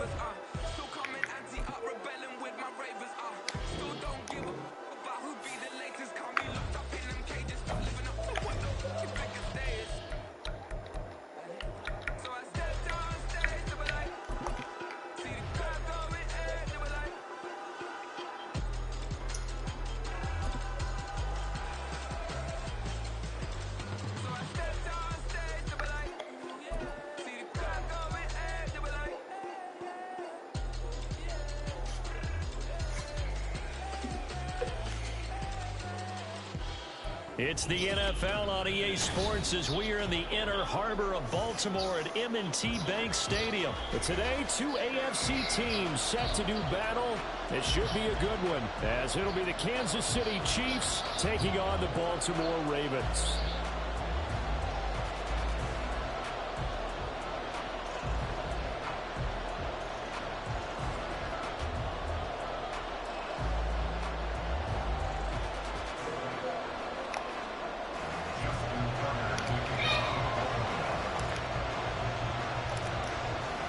Still coming anti-up, rebelling with my ravers, still don't give a about who be the latest. Can't be locked up in them cages, start living up to what the fucking figure stays. So I stepped on stage, they were like, see the crowd going in, they were like, so I stepped on stage, they were like, see the crowd going in, they were like. It's the NFL on EA Sports as we are in the inner harbor of Baltimore at M&T Bank Stadium. But today, two AFC teams set to do battle. It should be a good one, as it'll be the Kansas City Chiefs taking on the Baltimore Ravens.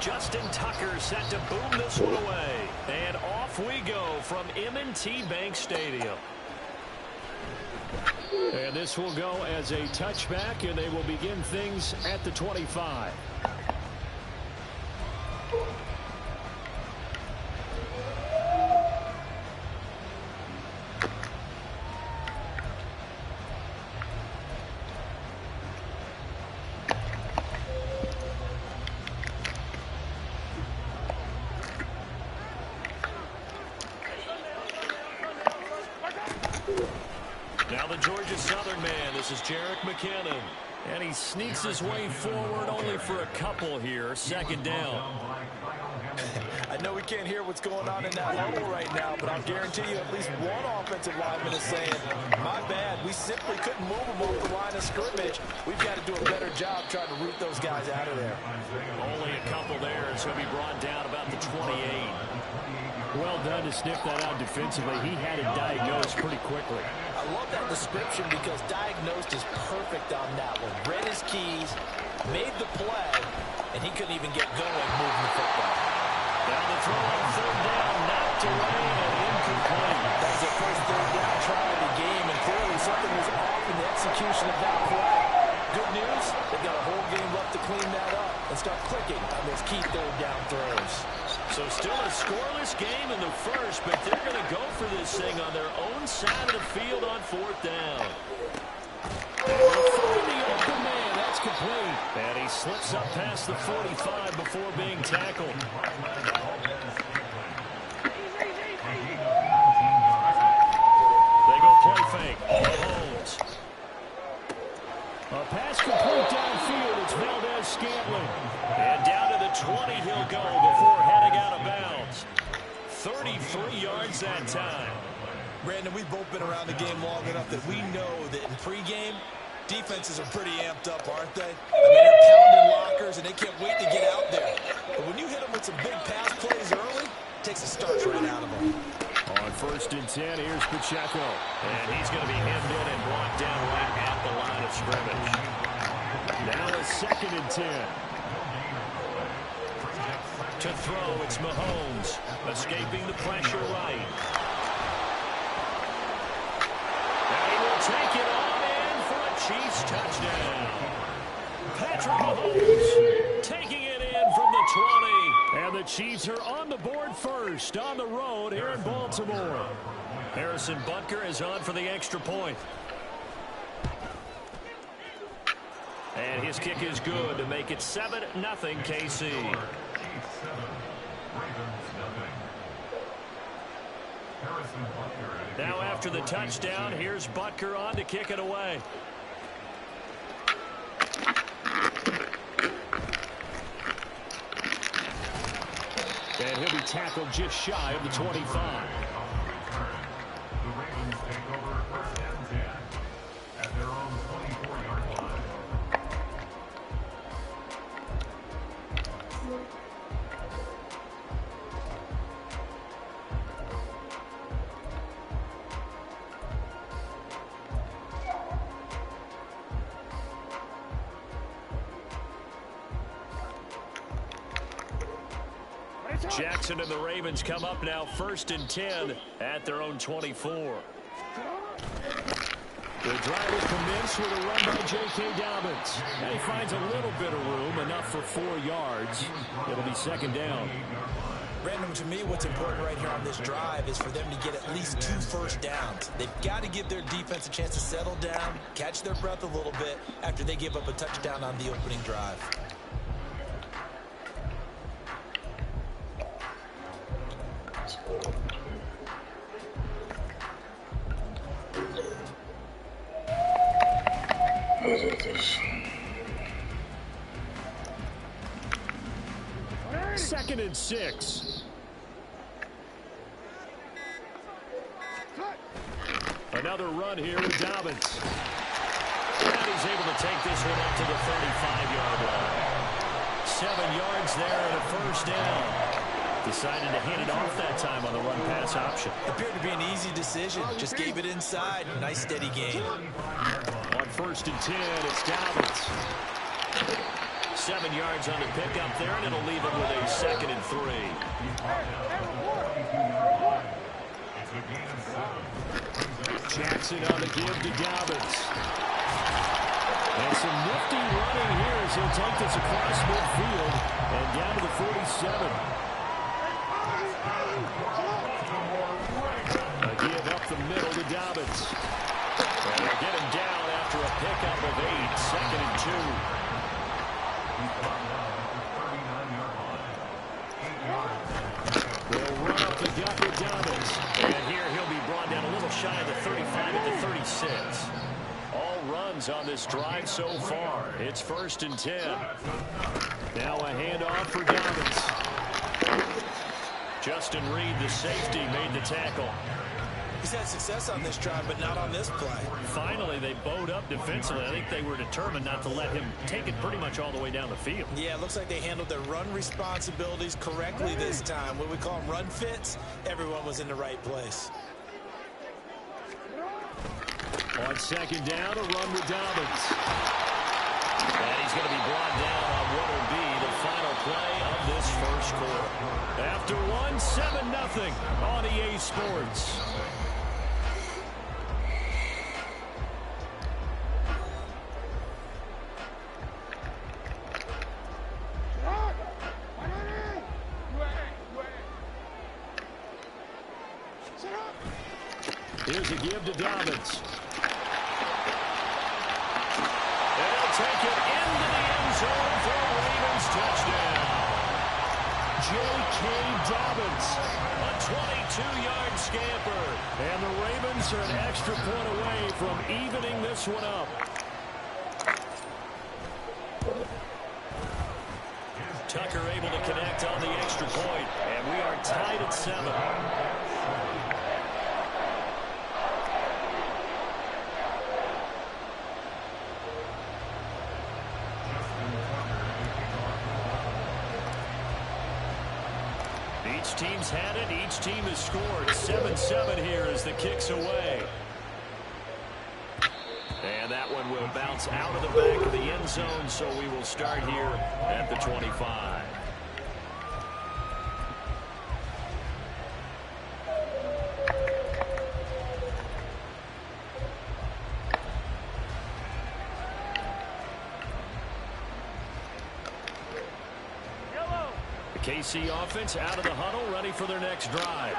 Justin Tucker set to boom this one away. And off we go from M&T Bank Stadium. And this will go as a touchback, and they will begin things at the 25. Now the Georgia Southern man, this is Jerick McKinnon. And he sneaks his way forward only for a couple here. Second down. I know we can't hear what's going on in that huddle right now, but I'll guarantee you at least one offensive lineman is saying, my bad, we simply couldn't move them off the line of scrimmage. We've got to do a better job trying to root those guys out of there. Only a couple there, so he'll be brought down about the 28. Well done to sniff that out defensively. He had it diagnosed pretty quickly. I love that description because diagnosed is perfect on that one. Read his keys, made the play, and he couldn't even get going moving the football. Down the throw on third down, knocked away and incomplete. That was the first third down try of the game, and clearly something was off in the execution of that play. Good news, they've got a whole game left to clean that up and start clicking on those key third down throws. So still a scoreless game in the first, but they're going to go for this thing on their own side of the field on fourth down. Find the open man, that's complete. And he slips up past the 45 before being tackled. They go play fake. Mahomes. A pass complete downfield. It's Valdez-Scantling. And down to the 20 he'll go before heading out of bounds. 33 yards that time. Brandon, we've both been around the game long enough that we know that in pregame, defenses are pretty amped up, aren't they? I mean, they're pounding lockers, and they can't wait to get out there. But when you hit them with some big pass plays early, it takes a starch right out of them. On 1st and 10, here's Pacheco. And he's going to be hemmed in and brought down right at the line of scrimmage. Now a 2nd and 10. To throw, it's Mahomes. Escaping the pressure right. And he will take it on in for a Chiefs touchdown. Patrick Mahomes taking it in from the 20. And the Chiefs are on the board first on the road here in Baltimore. Harrison Butker is on for the extra point. And his kick is good to make it 7-0 KC. Now after the touchdown, here's Butker on to kick it away. And he'll be tackled just shy of the 25. The Ravens take over 1st and 10 at their own 24-yard line. Jackson and the Ravens come up now 1st and 10 at their own 24. The drive will commence with a run by J.K. Dobbins. And he finds a little bit of room, enough for 4 yards. It'll be 2nd down. Brandon, to me, what's important right here on this drive is for them to get at least 2 first downs. They've got to give their defense a chance to settle down, catch their breath a little bit after they give up a touchdown on the opening drive. Second and 6. Another run here with Dobbins. And he's able to take this one up to the 35-yard line. 7 yards there and a 1st down. Decided to hand it off that time on the run-pass option. Appeared to be an easy decision. Just gave it inside. Nice steady gain. On 1st and 10, it's Dobbins. 7 yards on the pickup there, and it'll leave him with a 2nd and 3. Jackson on the give to Dobbins. And some nifty running here as he'll take this across midfield and down to the 47. A give up the middle to Dobbins. And they'll get him down after a pickup of 8, 2nd and 2. They'll run up the gut with Dobbins. And here he'll be brought down a little shy of the 35 at the 36. All runs on this drive so far. It's 1st and 10. Now a handoff for Dobbins. Justin Reed, the safety, made the tackle. He's had success on this drive, but not on this play. Finally, they bowed up defensively. I think they were determined not to let him take it pretty much all the way down the field. Yeah, it looks like they handled their run responsibilities correctly this time. What we call them run fits, everyone was in the right place. On 2nd down, a run with Dobbins. And he's going to be brought down on what will be the final play of this 1st quarter. After one, 7-0 on EA Sports. Here's a give to Dobbins. They'll take it into the end zone for a Ravens touchdown. J.K. Dobbins, a 22-yard scamper. And the Ravens are an extra point away from evening this one up. Tucker able to connect on the extra point, and we are tied at 7. Each team's had it. Each team has scored. 7-7 here as the kick's away. And that one will bounce out of the back of the end zone, so we will start here at the 25. KC offense out of the huddle, ready for their next drive.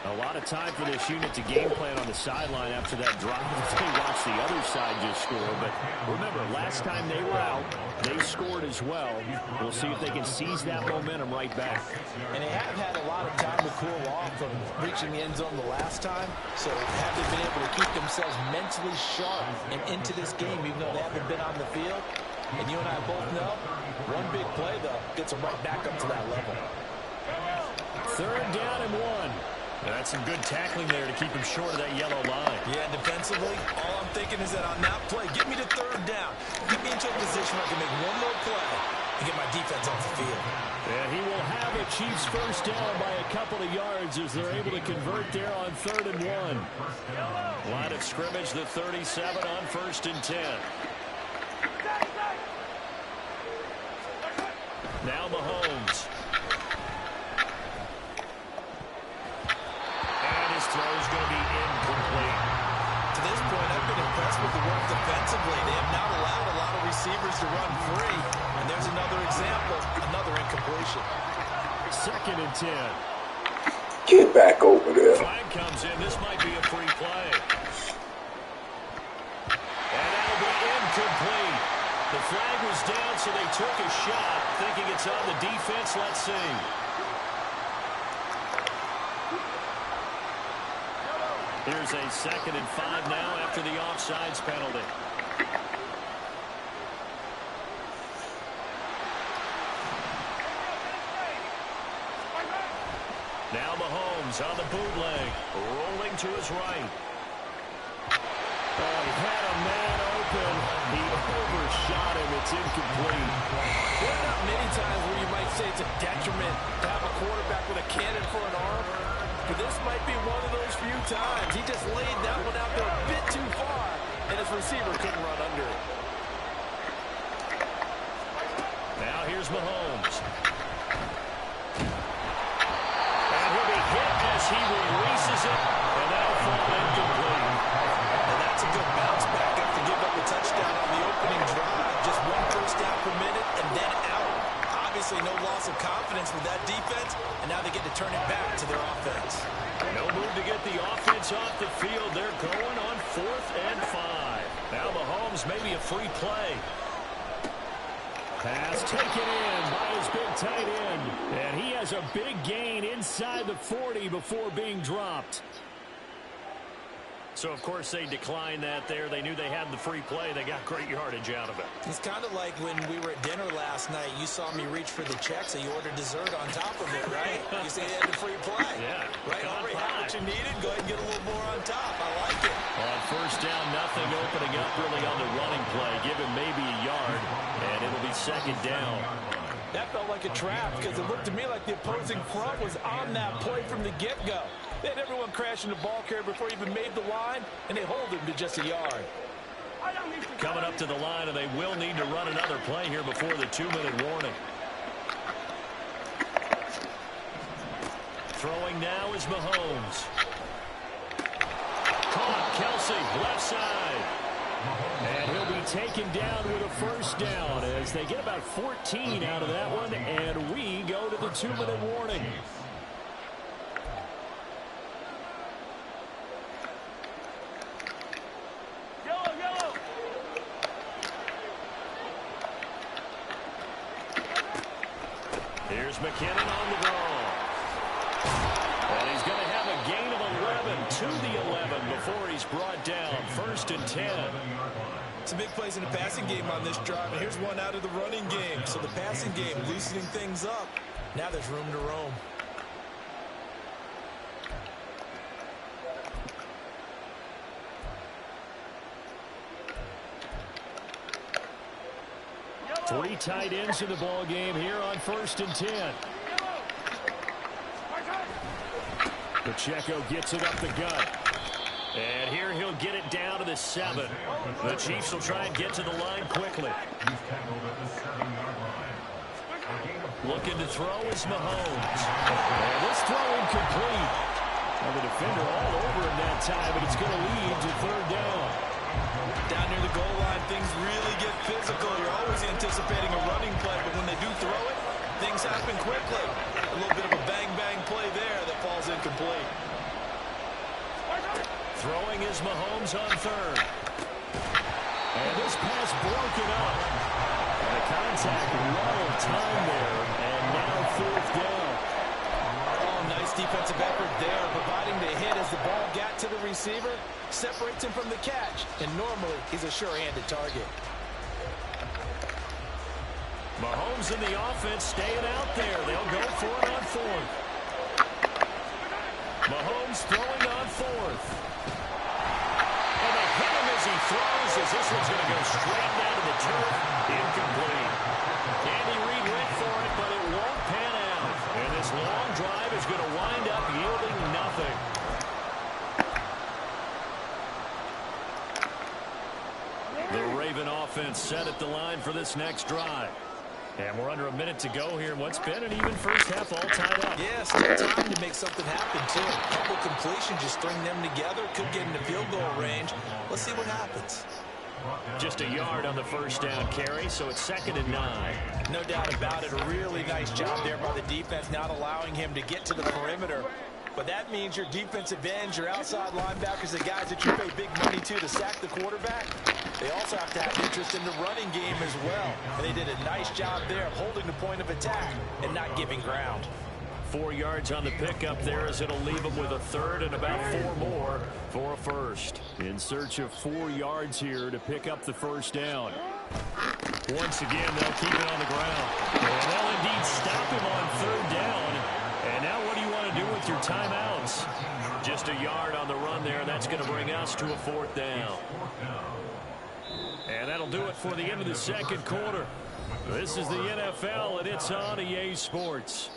A lot of time for this unit to game plan on the sideline after that drive. They watched the other side just score. But remember, last time they were out, they scored as well. We'll see if they can seize that momentum right back. And they have had a lot of time to cool off from reaching the end zone the last time. So have they been able to keep themselves mentally sharp and into this game, even though they haven't been on the field? And you and I both know, one big play, though, gets them right back up to that level. 3rd down and 1. That's some good tackling there to keep him short of that yellow line. Yeah, defensively, all I'm thinking is that on that play, get me to 3rd down. Get me into a position where I can make one more play and get my defense off the field. And he will have a Chiefs 1st down by a couple of yards as they're able to convert there on 3rd and 1. Line of scrimmage, the 37 on 1st and 10. Now Mahomes. to run free. And there's another example, another incompletion. 2nd and 10. Get back over there. Flag comes in. This might be a free play. And that'll be incomplete. The flag was down, so they took a shot, thinking it's on the defense. Let's see. Here's a 2nd and 5 now after the offsides penalty. Now Mahomes on the bootleg, rolling to his right. Oh, he had a man open. He overshot him. It's incomplete. There are not many times where you might say it's a detriment to have a quarterback with a cannon for an arm. But this might be one of those few times. He just laid that one out there a bit too far, and his receiver couldn't run under it. Now here's Mahomes. And he'll be hit as he releases it, and that'll fall incomplete. And that's a good bounce back after giving up a touchdown on the opening drive. Just 1 first down per minute and then out. Obviously no loss of confidence with that defense, and now they get to turn it back to their offense. No move to get the offense off the field. They're going on 4th and 5. Now Mahomes maybe a free play. Pass taken in by his big tight end. And he has a big gain inside the 40 before being dropped. So, of course, they declined that there. They knew they had the free play. They got great yardage out of it. It's kind of like when we were at dinner last night. You saw me reach for the check, so you ordered dessert on top of it, right? You say you had the free play. Yeah. Right? Already had what you needed. Go ahead and get a little more on top. I like it. On 1st down, nothing opening up really on the running play. Give him maybe a yard, and it'll be 2nd down. That felt like a trap because it looked to me like the opposing front was on that play from the get-go. They had everyone crashing the ball carrier before he even made the line, and they hold him to just a yard. Coming up to the line, and they will need to run another play here before the 2-minute warning. Throwing now is Mahomes. Caught, Kelsey, left side. And he'll be taken down with a 1st down as they get about 14 out of that one, and we go to the 2-minute warning. Here's McKinnon on the draw. And he's going to have a gain of 11 to the 11 before he's brought down. 1st and 10. Some big plays in the passing game on this drive, and here's one out of the running game. So the passing game loosening things up. Now there's room to roam. Three tight ends in the ball game here on 1st and 10. Pacheco gets it up the gut. And here he'll get it down to the 7. The Chiefs will try and get to the line quickly. Looking to throw is Mahomes. And this throw incomplete. Well, the defender all over him that time, but it's going to lead to 3rd down. Down near the goal line, things really get physical. You're always anticipating a running play, but when they do throw it, things happen quickly. A little bit of a bang-bang play there that falls incomplete. Throwing is Mahomes on 3rd. And this pass broken up. And the contact well timed there. And now 4th down. Oh, nice defensive effort there, providing the hit as the ball got to the receiver, separates him from the catch, and normally he's a sure-handed target. Mahomes and the offense staying out there. They'll go for it on 4th. Mahomes throwing on 4th. And they hit him as he throws, as this one's going to go straight down to the turf. Incomplete. Andy Reid went for it, but it won't pan out. And this long drive is going to wind up yielding nothing. The Raven offense set at the line for this next drive. And we're under a minute to go here. What's been an even first half all tied up. Yeah, still time to make something happen, too. A couple completions, just string them together. Could get into field goal range. Let's see what happens. Just a yard on the first down carry, so it's 2nd and 9. No doubt about it. A really nice job there by the defense, not allowing him to get to the perimeter. But that means your defensive ends, your outside linebackers, the guys that you pay big money to sack the quarterback, they also have to have interest in the running game as well. And they did a nice job there of holding the point of attack and not giving ground. 4 yards on the pickup there as it'll leave them with a third and about 4 more for a first. In search of 4 yards here to pick up the first down. Once again, they'll keep it on the ground. And they'll indeed stop him on 3rd down. And now what do you want to do with your timeouts? Just a yard on the run there. That's going to bring us to a 4th down. And that'll do it for the end of the second quarter. This is the NFL, and it's on EA Sports.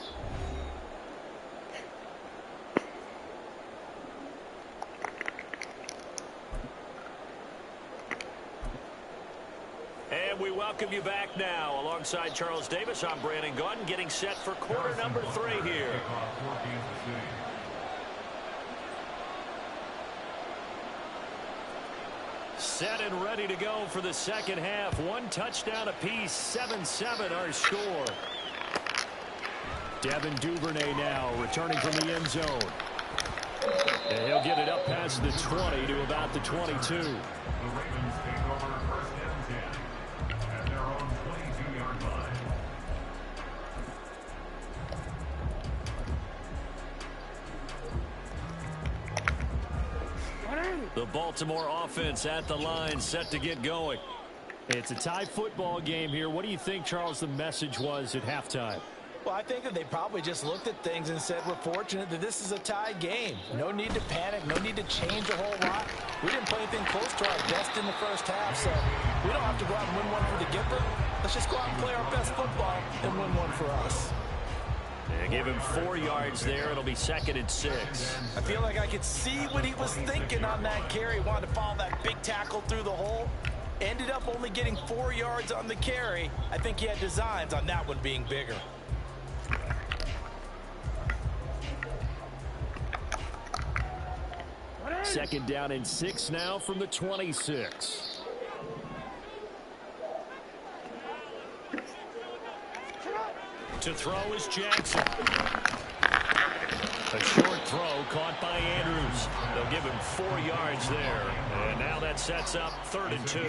And we welcome you back now. Alongside Charles Davis, I'm Brandon Gunn, getting set for quarter number 3 here. Set and ready to go for the second half. 1 touchdown apiece, 7-7 our score. Devin Duvernay now returning from the end zone. And he'll get it up past the 20 to about the 22. The Ravens take over 1st and 10 at their own 22-yard line. The Baltimore offense at the line, set to get going. It's a tie football game here. What do you think, Charles, the message was at halftime? Well, I think that they probably just looked at things and said, we're fortunate that this is a tie game. No need to panic, no need to change a whole lot. We didn't play anything close to our best in the first half, so we don't have to go out and win one for the giver. Let's just go out and play our best football and win one for us. They give him 4 yards there. It'll be 2nd and 6. I feel like I could see what he was thinking on that carry. Wanted to follow that big tackle through the hole. Ended up only getting 4 yards on the carry. I think he had designs on that one being bigger. Second down and 6 now from the 26. To throw is Jackson. A short throw caught by Andrews. They'll give him 4 yards there. And now that sets up 3rd and 2.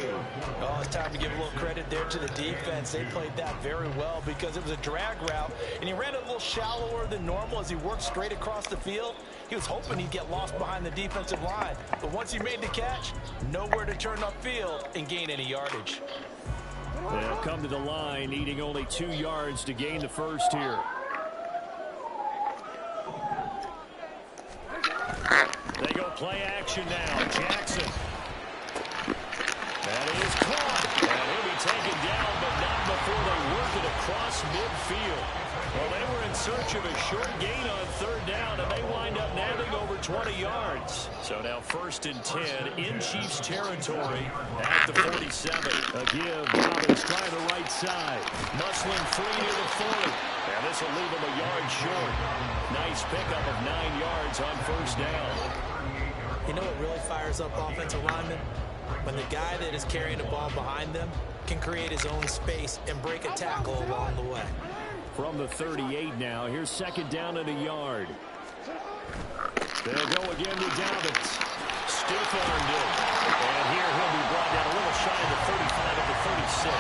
Oh, it's time to give a little credit there to the defense. They played that very well because it was a drag route, and he ran a little shallower than normal as he worked straight across the field. He was hoping he'd get lost behind the defensive line. But once he made the catch, nowhere to turn upfield and gain any yardage. They'll come to the line, needing only 2 yards to gain the first here. They go play action now. Jackson. That is caught. And he'll be taken down, but not before they work it across midfield. Well, they were in search of a short gain on 3rd down, and they wind up nabbing over 20 yards. So now 1st and 10 in Chiefs territory at the 47. A give. Dobbins trying the right side. Muscling free near the 40. And this will leave him a yard short. Nice pickup of 9 yards on 1st down. You know what really fires up offensive linemen? When the guy that is carrying the ball behind them can create his own space and break a tackle along the way. From the 38 now, here's 2nd down and a yard. They'll go again with Dobbins. Stiff-armed it. And here he'll be brought down a little shy of the 35 at the 36.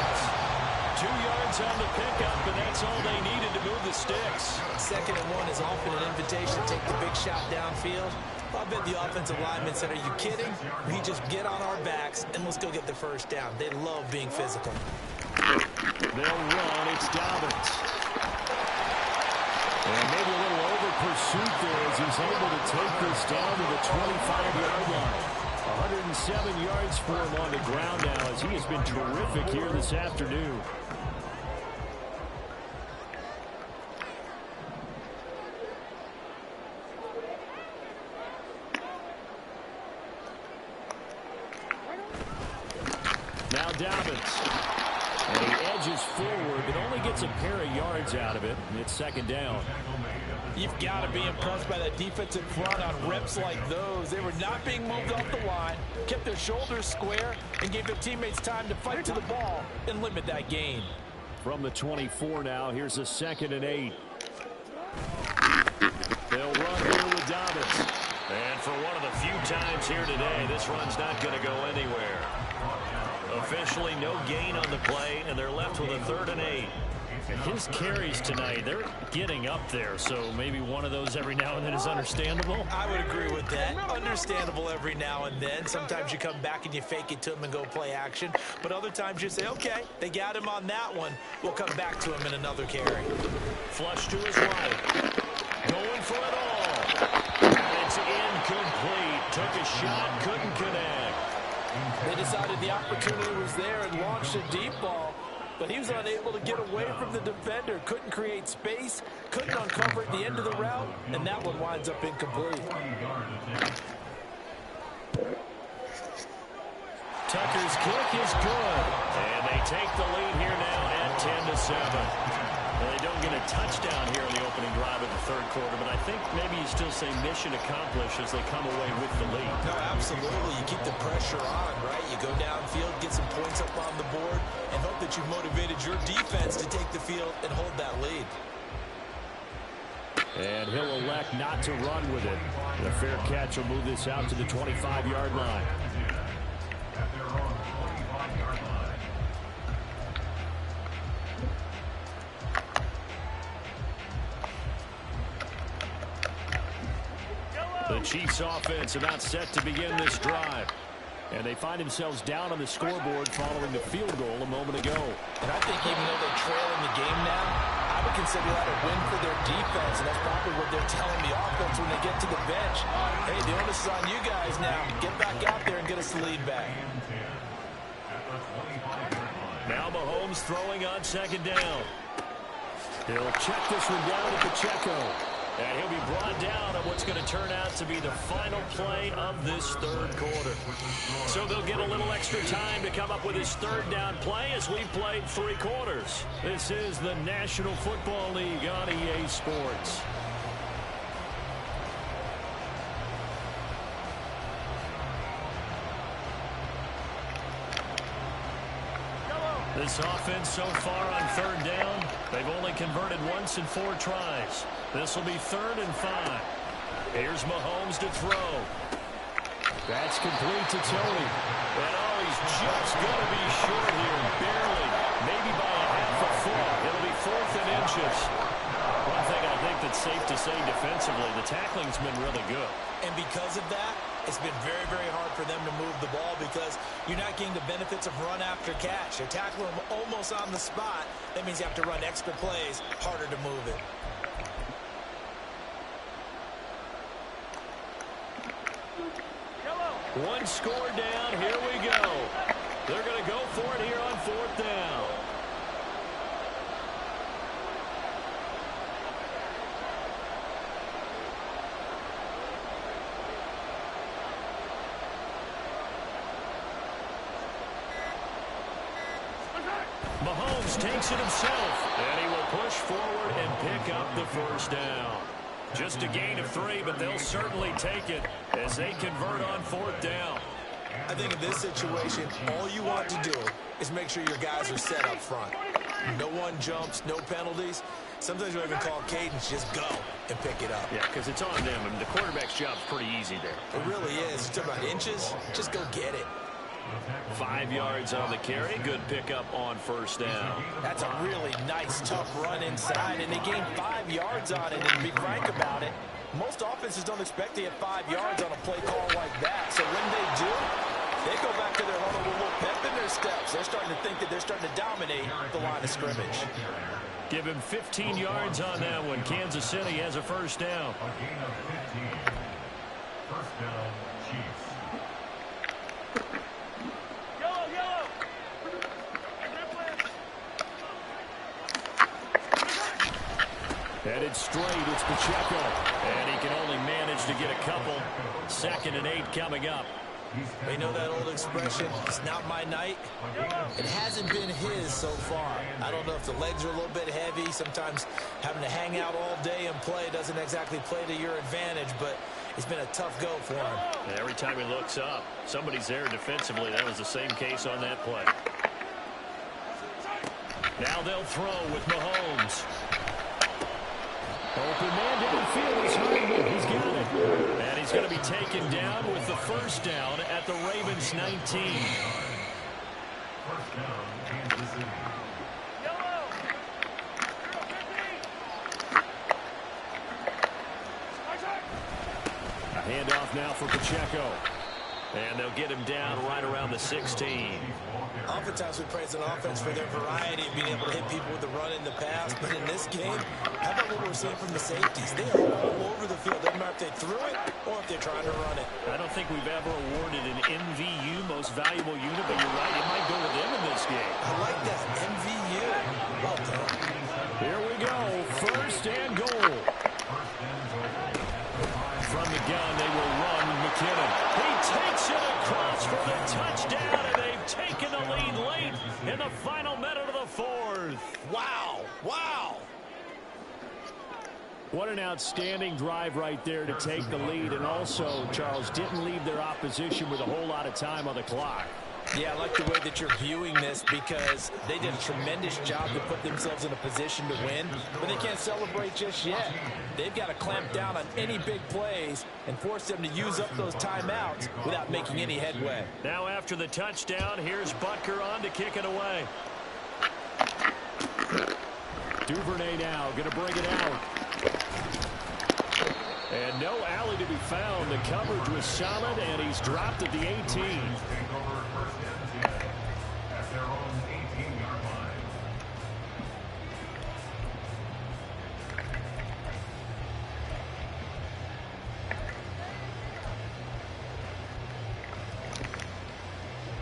2 yards on the pickup, and that's all they needed to move the sticks. 2nd and 1 is often an invitation to take the big shot downfield. I bet the offensive linemen said, are you kidding? We just get on our backs and let's go get the first down. They love being physical. They'll run. It's Dobbins. And maybe a little over pursuit there as he's able to take this down to the 25-yard line. 107 yards for him on the ground now as he has been terrific here this afternoon. Now Dobbins. And he edges pushes forward, but only gets a pair of yards out of it, and it's second down. You've got to be impressed by that defensive front on reps like those. They were not being moved off the line, kept their shoulders square, and gave their teammates time to fight to the ball and limit that gain. From the 24 now, here's a 2nd and 8. They'll run here with Dobbins. And for one of the few times here today, this run's not going to go anywhere. Officially no gain on the play, and they're left with a 3rd and 8. And his carries tonight, they're getting up there, so maybe one of those every now and then is understandable. I would agree with that. Understandable every now and then. Sometimes you come back and you fake it to him and go play action. But other times you say, okay, they got him on that one. We'll come back to him in another carry. Flush to his right. Going for it all. It's incomplete. Took a shot, couldn't connect. They decided the opportunity was there and launched a deep ball. But he was unable to get away from the defender. Couldn't create space. Couldn't uncover at the end of the route. And that one winds up incomplete. Tucker's kick is good. And they take the lead here now at 10-7. Well, they don't get a touchdown here in the opening drive of the 3rd quarter, but I think maybe you still say mission accomplished as they come away with the lead. No, absolutely. You keep the pressure on, right? You go downfield, get some points up on the board, and hope that you've motivated your defense to take the field and hold that lead. And he'll elect not to run with it. The fair catch will move this out to the 25-yard line. At their own 25-yard line. The Chiefs offense about set to begin this drive. And they find themselves down on the scoreboard following the field goal a moment ago. And I think even though they're trailing the game now, I would consider that a win for their defense. And that's probably what they're telling the offense when they get to the bench. Hey, the onus is on you guys now. Get back out there and get us the lead back. Now Mahomes throwing on 2nd down. He'll check this one down at Pacheco. And he'll be brought down on what's going to turn out to be the final play of this 3rd quarter. So they'll get a little extra time to come up with his 3rd down play as we've played 3 quarters. This is the National Football League on EA Sports. This offense so far on 3rd down, they've only converted once in 4 tries. This will be 3rd and 5. Here's Mahomes to throw. That's complete to Tony. And oh, he's just going to be short here, barely, maybe by a half a foot. It'll be 4th and inches. One thing I think that's safe to say defensively, the tackling's been really good. And because of that, it's been very, very hard for them to move the ball because you're not getting the benefits of run after catch. You're tackling them almost on the spot. That means you have to run extra plays, harder to move it. One score down, here we go. They're going to go for it here on 4th down. Mahomes takes it himself, and he will push forward and pick up the 1st down. Just a gain of 3, but they'll certainly take it as they convert on 4th down. I think in this situation, all you want to do is make sure your guys are set up front. No one jumps, no penalties. Sometimes you don't even call cadence, just go and pick it up. Yeah, because it's on them. I mean, the quarterback's job's pretty easy there. It really is. You talk about inches, just go get it. 5 yards on the carry. Good pickup on 1st down. That's a really nice, tough run inside, and they gained 5 yards on it. And to be frank about it, most offenses don't expect to get 5 yards on a play call like that. So when they do, they go back to their huddle with a little pep in their steps. They're starting to think that they're starting to dominate the line of scrimmage. Give him 15 yards on that one. Kansas City has a 1st down. A gain of 15. 1st down, Chiefs. Headed straight, it's Pacheco. And he can only manage to get a couple. 2nd and 8 coming up. You know that old expression, it's not my night? It hasn't been his so far. I don't know if the legs are a little bit heavy. Sometimes having to hang out all day and play doesn't exactly play to your advantage, but it's been a tough go for him. And every time he looks up, somebody's there defensively. That was the same case on that play. Now they'll throw with Mahomes. Open man downfield is Hardman. He's got it. And he's going to be taken down with the first down at the Ravens 19. First down, Kansas City. A handoff now for Pacheco. And they'll get him down right around the 16. Oftentimes we praise an offense for their variety of being able to hit people with the run in the pass. But in this game, how about what we're seeing from the safeties? They are all over the field. Doesn't matter if they threw it or if they're trying to run it. I don't think we've ever awarded an MVU, most valuable unit, but you're right, it might go to them in this game. I like that. MVU. Well done. Here we go. First and goal. From the gun, they will run McKinnon. He takes it across for the touchdown, and they've taken the lead late in the final minute of the fourth. Wow. Wow. What an outstanding drive right there to take the lead, and also, Charles, didn't leave their opposition with a whole lot of time on the clock. Yeah, I like the way that you're viewing this because they did a tremendous job to put themselves in a position to win, but they can't celebrate just yet. They've got to clamp down on any big plays and force them to use up those timeouts without making any headway. Now after the touchdown, here's Butker on to kick it away. Duvernay now going to bring it out. And no alley to be found. The coverage was solid, and he's dropped at the 18. Take over first and 10 at their own 18-yard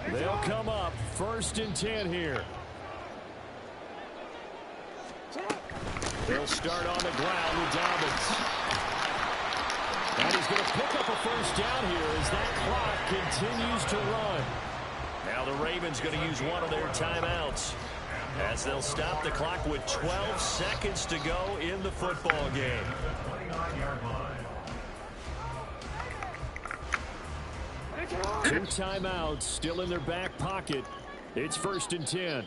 line. They'll come up first and 10 here. They'll start on the ground with Dobbins. And he's going to pick up a first down here as that clock continues to run. Now the Ravens going to use one of their timeouts as they'll stop the clock with 12 seconds to go in the football game. 29-yard line. 2 timeouts still in their back pocket. It's first and 10.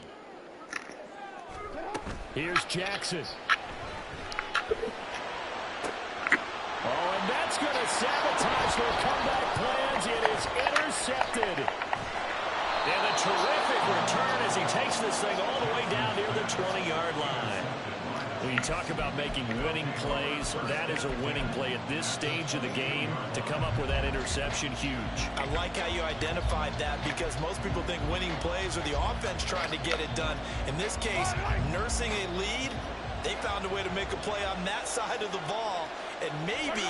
Here's Jackson. Oh, and that's going to sabotage their comeback plans. It is intercepted. And a terrific return as he takes this thing all the way down near the 20-yard line. When you talk about making winning plays, that is a winning play at this stage of the game. To come up with that interception, huge. I like how you identified that because most people think winning plays are the offense trying to get it done. In this case, nursing a lead, they found a way to make a play on that side of the ball and maybe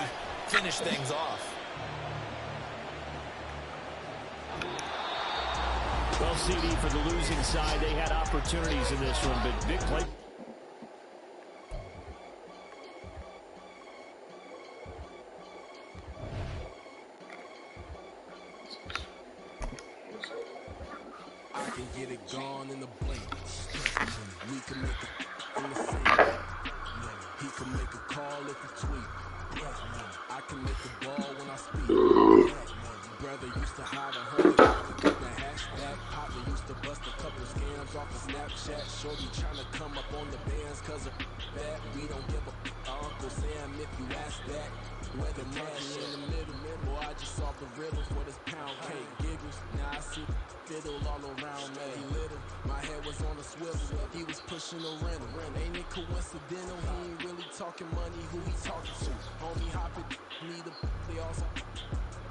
finish things off. Well, CD, for the losing side, they had opportunities in this one, but big play. I can get it gone in the blink. We can make it in the same. He can make a call if he tweet. I can make a ball when I speak. Brother used to hide 100. The hashtag partner used to bust a couple scams off of Snapchat. Shorty trying to come up on the bands cause of that. We don't give a Uncle Sam if you ask that. Whether cash in the middle, boy, I just saw the riddle for this pound cake. Giggles, now I see fiddle all around me. Little, my head was on a swivel. He was pushing a rental. Ain't it coincidental? He ain't really talking money. Who he talking to? Homie hopping, need a they also.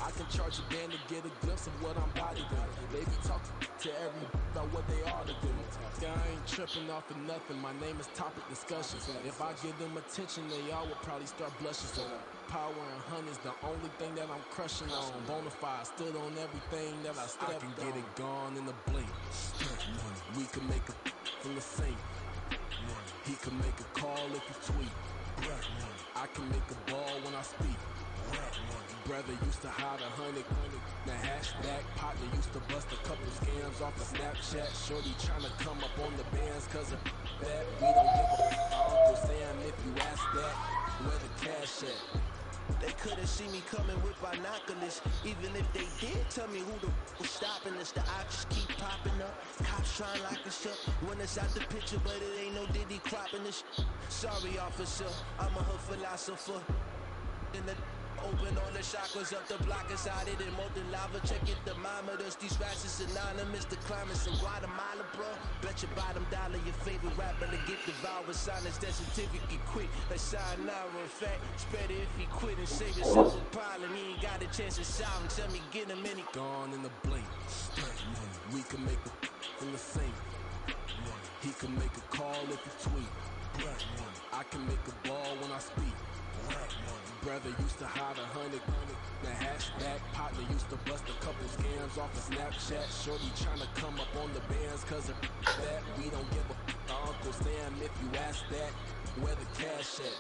I can charge a band to get a glimpse of what I'm body doing. They be talking to every about what they ought to do. I ain't tripping off of nothing. My name is topic discussions. If I give them attention, they all will probably start blushing. So power and honey's the only thing that I'm crushing on. Bonafide, stood on everything that I stepped on. I can get it gone in the blink. We can make a from the sink. He can make a call if you tweet. I can make a ball when I speak. Brother used to hide 100. Now hashtag partner used to bust a couple scams off of Snapchat. Shorty tryna come up on the bands cause of that. We don't give a Uncle Sam if you ask that. Where the cash at? They couldn't see me coming with binoculars. Even if they did, tell me who the was stopping us. The options keep popping up. Cops trying to lock us up. When it's out the picture, but it ain't no Diddy cropping this. Sorry, officer, I'm a hood philosopher. In the open all the chakras up the block inside it and molten lava. Check it, thermometers. These rats is anonymous. The climate's in Guatemala, bro. Bet your bottom dollar your favorite rapper to get devoured. Sign his death certificate quick. Let's sign now. In fact, it's better if he quit and save himself a pile. And he ain't got a chance to shout and tell me get him any. Gone in the blink. We can make a in the sink. He can make a call if he tweet. I can make a ball when I speak. Brother used to hide 100. Now hashtag partner used to bust a couple scams off of Snapchat. Shorty tryna come up on the bands cause of that. We don't give a Uncle Sam if you ask that. Where the cash at?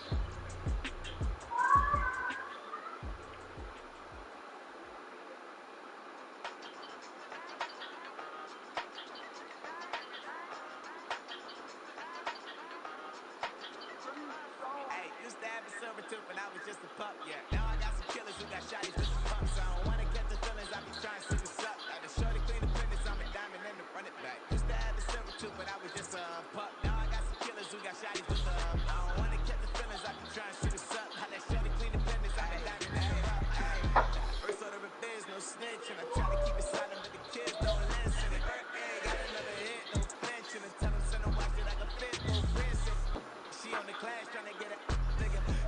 When I was just a pup, yeah. Now I got some killers who got shotties with the pumps. I don't wanna get the feelings, I be trying to see what's up. Got a shorty clean the fitness, I'm a diamond and to run it back. Used to have the silver tooth, but I was just a pup. Now I got some killers who got shotties with the I don't wanna get the feelings, I be trying to see what's up. How that shorty clean the fitness, I'm a diamond and to run it back. First order of biz, no snitch, and I try to keep it silent, but the kids don't listen. And got another hit, no flinch, and I tell them send them watch it like a fit, no rinse. She on the class trying to get it.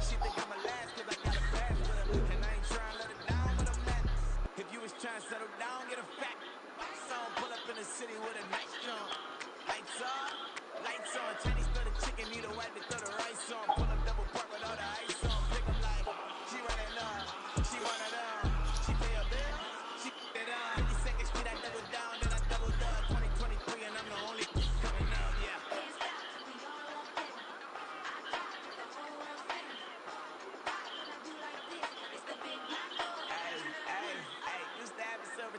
She think I'm a last cause I got a pass with her. And I ain't trying to let her down, but I'm at. If you was trying to settle down, get a fact. Song pull up in the city with a nice jump. Lights on. Chinese throw the chicken, need a wipe to throw the rice on. Pull up double park with all the ice on. Pick them like, she running up. She one of them. She pay a bill. She it on. 52nd Street, I double down, then I double up. 2023 and I'm the only coming up, yeah.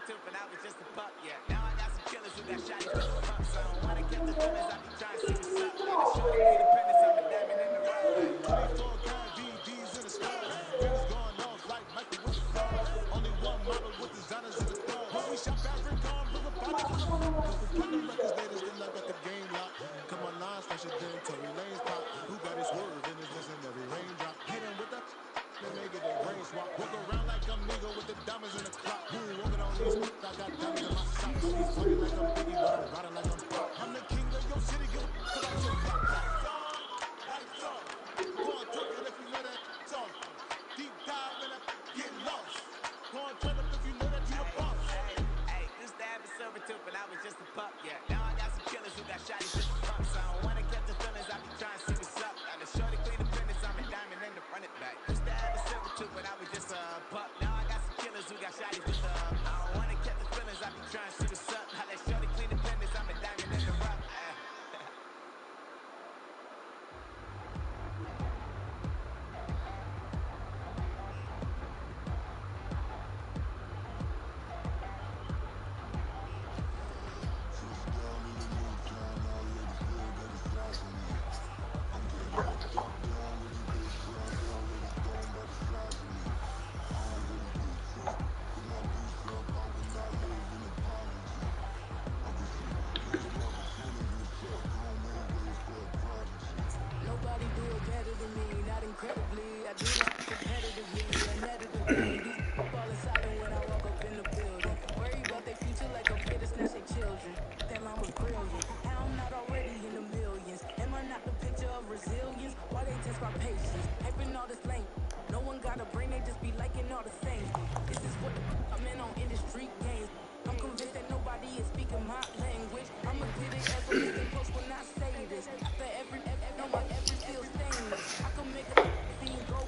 When I was just a pup, yeah. Now I got some killers who got shotties with the pumps. I don't wanna get the feelings, I be trying to see what's up. Got a shorty independence, I'm a diamond in the rough. 24 karat VDs in the stars. Rings going off like Michael with the stars. Only one model with designers in the stars. When we shop fabric on, bring a body to the floor. Cause we platinum records latest, then I got the game locked. Come on, line, special then Tory Lane's pop. Who got his word in his legendary raindrop? Hit him with the then they get their brain swap. Walk around like I'm nigga with the diamonds in the clock. Who walking on these I got diamonds in my socks. He's funny like I'm Biggie, but I'm riding like I'm Pop. I'm the king of your city, give a about your pop. Lights on. Go on, twerk it if you know that song. Deep dive and I get lost. Go on, turn up if you know that you the boss. Hey, used to have a silver tooth when I was just a pup, yeah. Now I got some killers who got shotties with the pumps. I don't wanna get the feelings, I be trying to see what's up. Got a shorty clean the fitness, I'm a diamond and to run it back. Used to have a silver tooth when I was just a pup. Now I got some killers who got shotties with the I don't wanna get the feelings, I be trying to see what's up. How that shorty clean the fitness, I'm a diamond and to run. Nobody do it better than me, not incredibly. I do this competitively, inevitably. These falling silent when I walk up in the building. Worry about their future like I'm here to snatch their children. That line was brilliant. How I'm not already in the millions. Am I not the picture of resilience? Why they test my patience? Hyping all this lame. No one got a brain, they just be liking all the same. This is what I'm in on industry games. I'm convinced that nobody is speaking my language. I'ma get it as a listen close when I say this. After every no, my every feel stainless. I can make a scene go.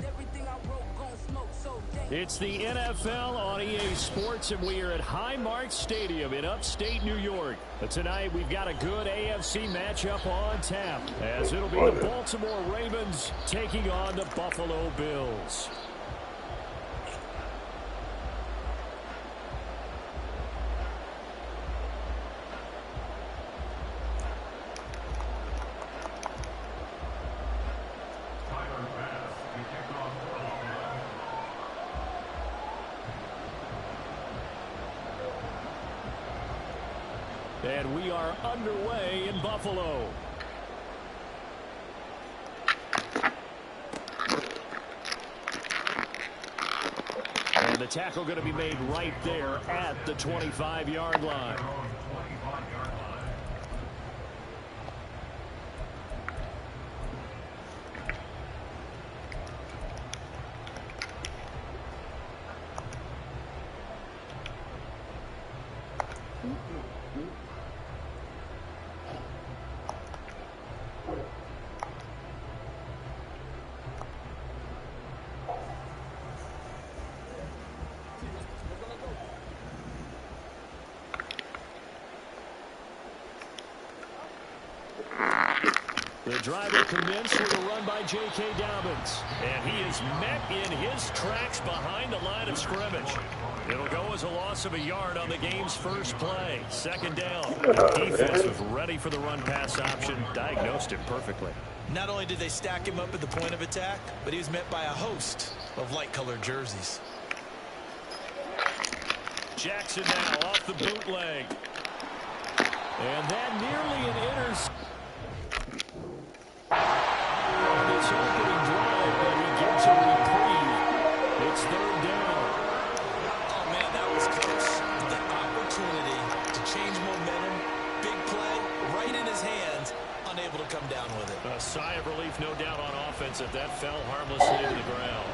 Everything I wrote gon' smoke so dang. It's the NFL on EA Sports, and we are at Highmark Stadium in upstate New York. But tonight we've got a good AFC matchup on tap, as it'll be the Baltimore Ravens taking on the Buffalo Bills. And we are underway in Buffalo. And the tackle going to be made right there at the 25-yard line. The drive will commence with a run by J.K. Dobbins. And he is met in his tracks behind the line of scrimmage. It'll go as a loss of a yard on the game's first play. Second down. The defense was ready for the run-pass option. Diagnosed it perfectly. Not only did they stack him up at the point of attack, but he was met by a host of light-colored jerseys. Jackson now off the bootleg. And that nearly an interception. This opening drive, but he gets a reprieve. It's third down. Oh, man, that was close. The opportunity to change momentum, big play, right in his hands, unable to come down with it. A sigh of relief, no doubt, on offense if that fell harmlessly to the ground.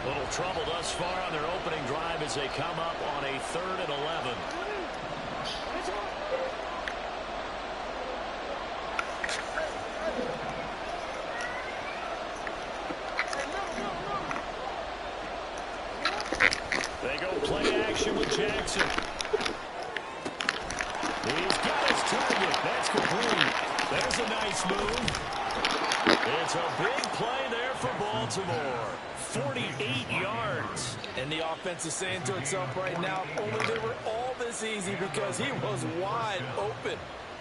Little trouble thus far on their opening drive as they come up on a 3rd and 11. They go play action with Jackson. He's got his target. That's complete. There's a nice move. It's a big play there for Baltimore. 48 yards. And the offense is saying to itself right now, only they were all this easy because he was wide open.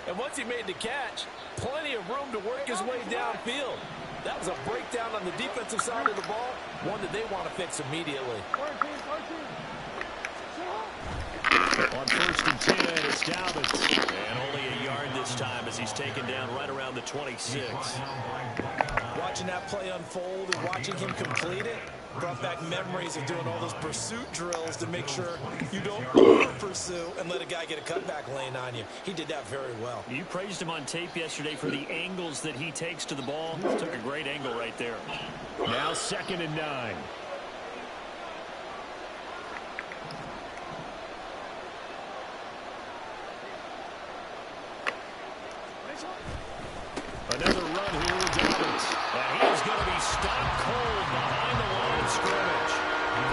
And once he made the catch, plenty of room to work his way downfield. That was a breakdown on the defensive side of the ball, one that they want to fix immediately. On 1st and 10, it's Dobbins. And only a yard this time as he's taken down right around the 26. Watching that play unfold and watching him complete it brought back memories of doing all those pursuit drills to make sure you don't over-pursue and let a guy get a cutback lane on you. He did that very well. You praised him on tape yesterday for the angles that he takes to the ball. Took a great angle right there. Now 2nd and 9. Another run here with Dobbins. And he's going to be stopped cold behind the line of scrimmage.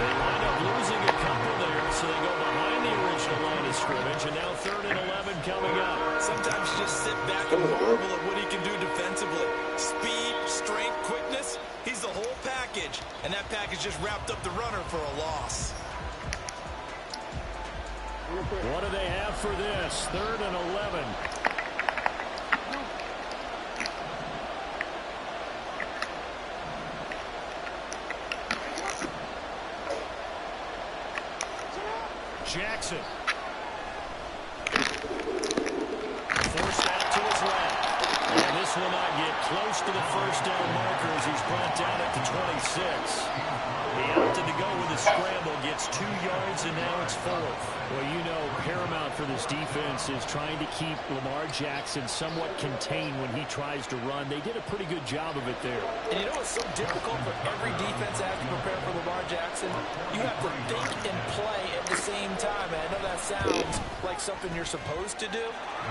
They wind up losing a couple there, so they go behind the original line of scrimmage. And now 3rd and 11 coming up. Sometimes you just sit back and marvel at what he can do defensively. Speed, strength, quickness. He's the whole package. And that package just wrapped up the runner for a loss. What do they have for this? 3rd and 11. Jackson. Forced out to his left. And this will not get close to the first down marker as he's brought down at the 26. He opted to go with a scramble, gets 2 yards, and now it's 4th. Well, you know, paramount for this defense is trying to keep Lamar Jackson somewhat contained when he tries to run. They did a pretty good job of it there. And you know what's so difficult for every defense that has to prepare for Lamar Jackson? You have to think and play at the same time. And I know that sounds like something you're supposed to do,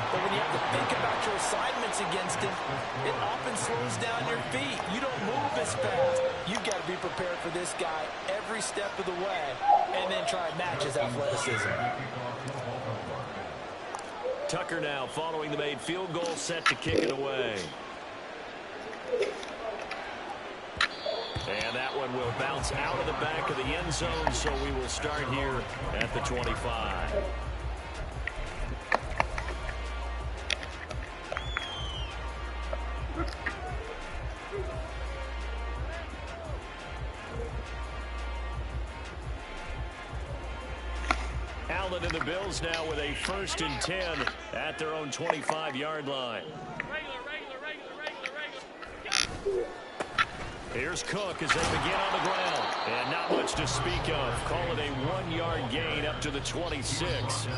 but when you have to think about your assignments against him, it often slows down your feet. You don't move as fast. You've got to be prepared for this guy every step of the way and then try and match his athleticism. Tucker now following the made field goal, set to kick it away. And that one will bounce out of the back of the end zone, so we will start here at the 25. Allen and the Bills now with a 1st and 10 at their own 25-yard line. Here's Cook as they begin on the ground. And not much to speak of. Call it a 1-yard gain up to the 26.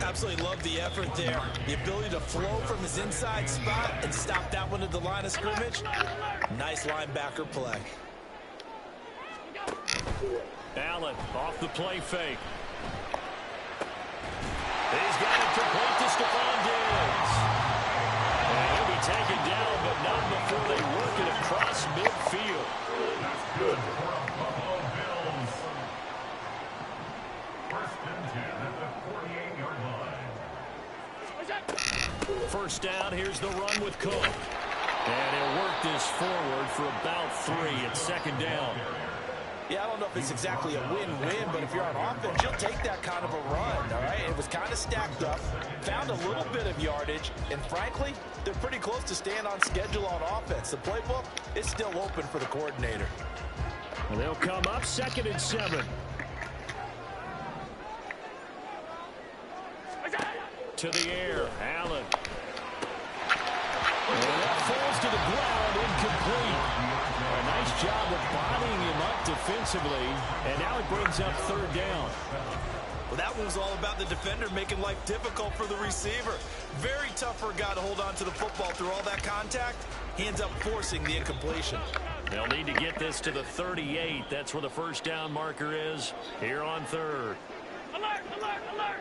Absolutely love the effort there. The ability to flow from his inside spot and stop that one at the line of scrimmage. Nice linebacker play. Allen off the play fake. He's got it complete to Stephon Diggs. And he'll be taken down, but not before they work it across midfield. That's good for a Buffalo Bills. 1st and 10 at the 48-yard line. First down, here's the run with Cook. And he'll work this forward for about 3 at 2nd down. Yeah, I don't know if it's exactly a win-win, but if you're on offense, you'll take that kind of a run, all right? It was kind of stacked up, found a little bit of yardage, and frankly, they're pretty close to staying on schedule on offense. The playbook is still open for the coordinator. Well, they'll come up 2nd and 7. To the air, Allen. And that falls to the ground, incomplete. A nice job of bodying him up defensively, and now it brings up 3rd down. Well, that one was all about the defender making life difficult for the receiver. Very tough for a guy to hold on to the football through all that contact. He ends up forcing the incompletion. They'll need to get this to the 38. That's where the 1st down marker is here on 3rd. Alert, alert, alert.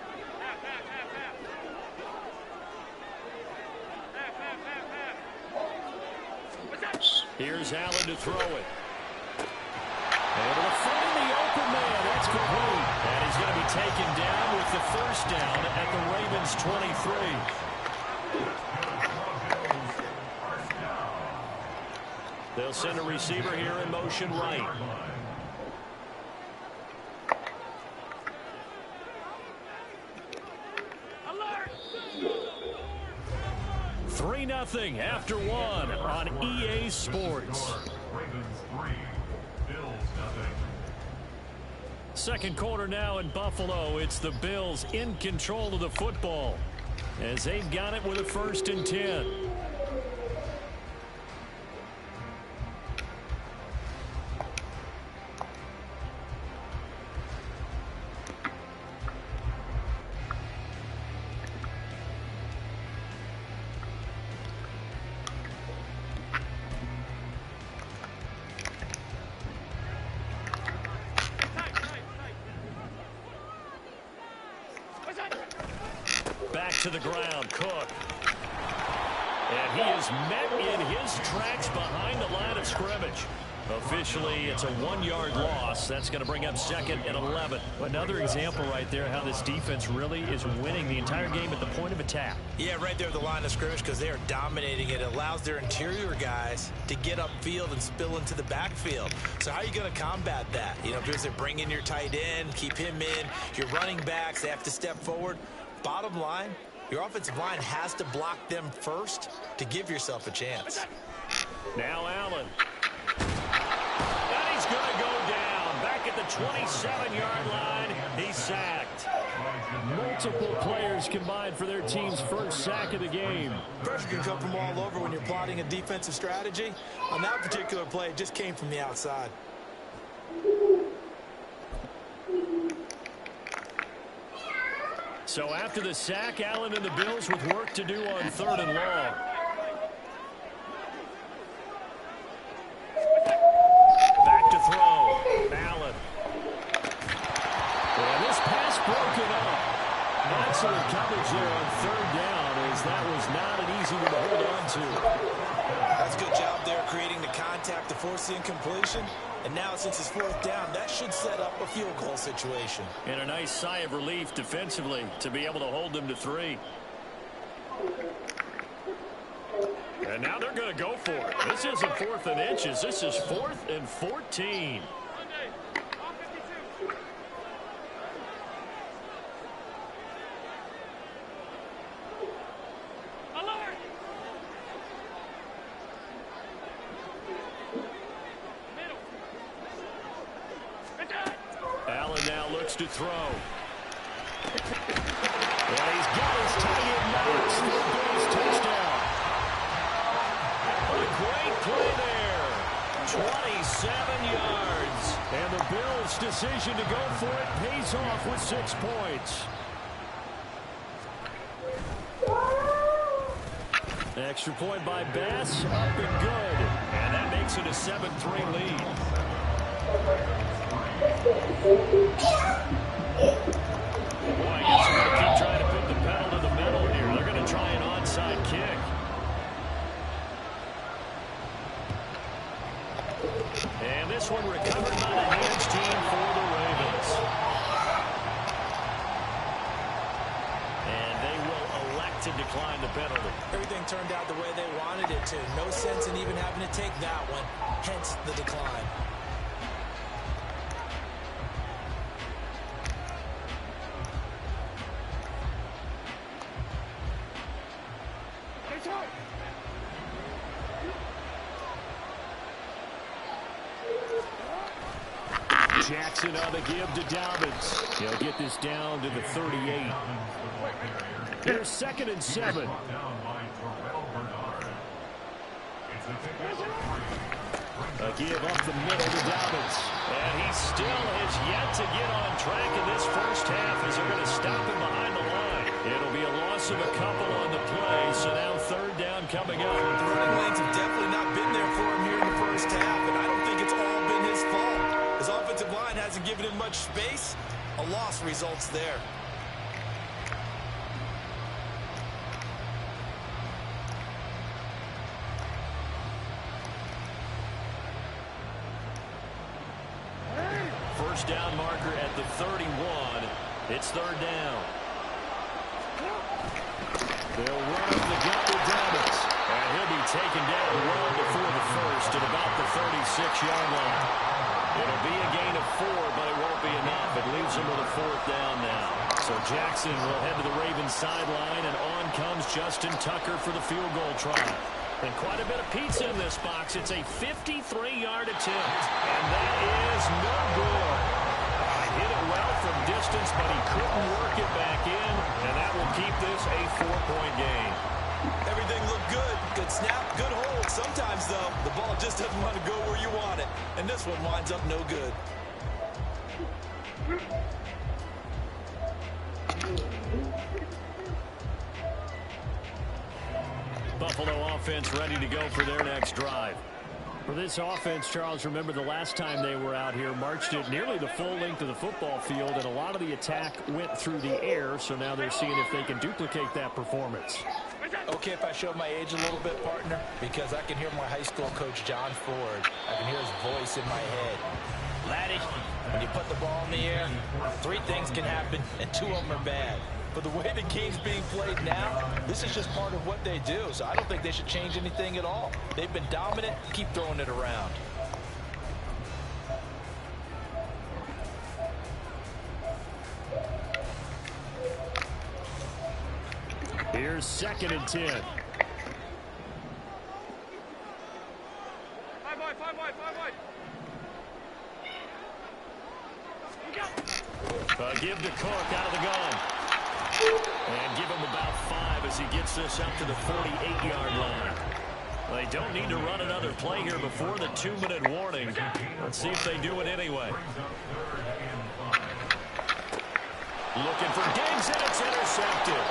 Here's Allen to throw it. Able to find the open man. That's complete. And he's going to be taken down with the 1st down at the Ravens' 23. They'll send a receiver here in motion right. 3-0 after 1 on EA Sports. Ravens 3, Bills 0. 2nd quarter now in Buffalo. It's the Bills in control of the football as they've got it with a 1st and 10. Back to the ground, Cook. And he is met in his tracks behind the line of scrimmage. Officially, it's a 1-yard loss. That's going to bring up 2nd and 11. Another example right there how this defense really is winning the entire game at the point of attack. Yeah, right there at the line of scrimmage because they are dominating it. It allows their interior guys to get upfield and spill into the backfield. So how are you going to combat that? You know, because they bring in your tight end, keep him in. Your running backs, they have to step forward. Bottom line, your offensive line has to block them first to give yourself a chance. Now Allen. And he's going to go down. Back at the 27-yard line, he's sacked. Multiple players combined for their team's 1st sack of the game. Pressure can come from all over when you're plotting a defensive strategy. On that particular play, it just came from the outside. So after the sack, Allen and the Bills with work to do on 3rd and long. Back to throw. Allen. And this pass broken up. Excellent coverage there on 3rd down, as that was not an easy one to hold on to. That's a good job there creating the contact to force the incompletion. And now since it's 4th down, that should set up a field goal situation. And a nice sigh of relief defensively to be able to hold them to 3. And now they're going to go for it. This isn't 4th and inches. This is 4th and 14. Allen now looks to throw. And he's got his tight end Knox for a Bills touchdown. What a great play there. 27 yards. And the Bills' decision to go for it pays off with 6 points. Extra point by Bass, up and good. And that makes it a 7-3 lead. Boy, I guess they're going to keep trying to put the pedal to the metal here. They're going to try an onside kick. And this one recovered by the hands team for the Ravens. And they will elect to decline the penalty. Everything turned out the way they wanted it to. No sense in even having to take that one. Hence the decline. Jackson on the give to Dobbins. He'll get this down to the 38. Here's 2nd and 7. A give up the middle to Dobbins. And he still has yet to get on track in this first half as they're going to stop him behind the line. It'll be a loss of a couple on the play, so now 3rd down coming up. The running lanes have definitely not been there for him here in the first half, and I don't think it's all been his fault. His offensive line hasn't given him much space. A loss results there. First down marker at the 31. It's 3rd down. They'll run up the gun to Dobbins. And he'll be taken down well before the first at about the 36-yard line. It'll be a gain of 4, but it won't be enough. It leaves them with a 4th down now. So Jackson will head to the Ravens sideline, and on comes Justin Tucker for the field goal try. And quite a bit of pizza in this box. It's a 53-yard attempt, and that is no good. Hit it well from distance, but he couldn't work it back in, and that will keep this a 4-point game. Everything looked good. Good snap, good hold. Sometimes, though, the ball just doesn't want to go where you want it. And this one winds up no good. Buffalo offense ready to go for their next drive. For this offense, Charles, remember the last time they were out here, marched it nearly the full length of the football field, and a lot of the attack went through the air, so now they're seeing if they can duplicate that performance. Okay, if I show my age a little bit, partner, because I can hear my high school coach, John Ford. I can hear his voice in my head. Laddie, when you put the ball in the air, 3 things can happen, and 2 of them are bad. But the way the game's being played now, this is just part of what they do, so I don't think they should change anything at all. They've been dominant. Keep throwing it around. Here's 2nd and 10. Give to Cook out of the gun. And give him about 5 as he gets this up to the 48-yard line. They don't need to run another play here before the 2-minute warning. Let's see if they do it anyway. Looking for Diggs, and it's intercepted.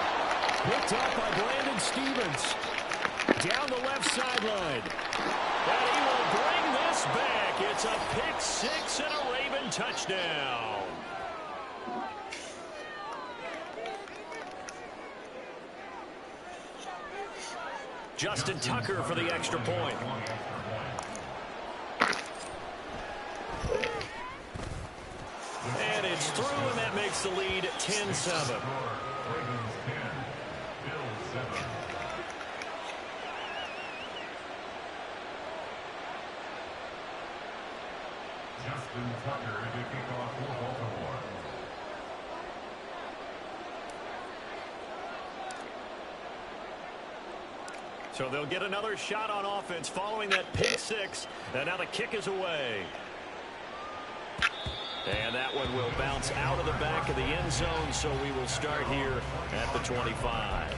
Picked up by Brandon Stevens. Down the left sideline. And he will bring this back. It's a pick 6 and a Raven touchdown. Justin Tucker for the extra point. And it's through, and that makes the lead 10-7. Justin Tucker to kick off for Baltimore. So they'll get another shot on offense following that pick 6, and now the kick is away. And that one will bounce out of the back of the end zone, so we will start here at the 25.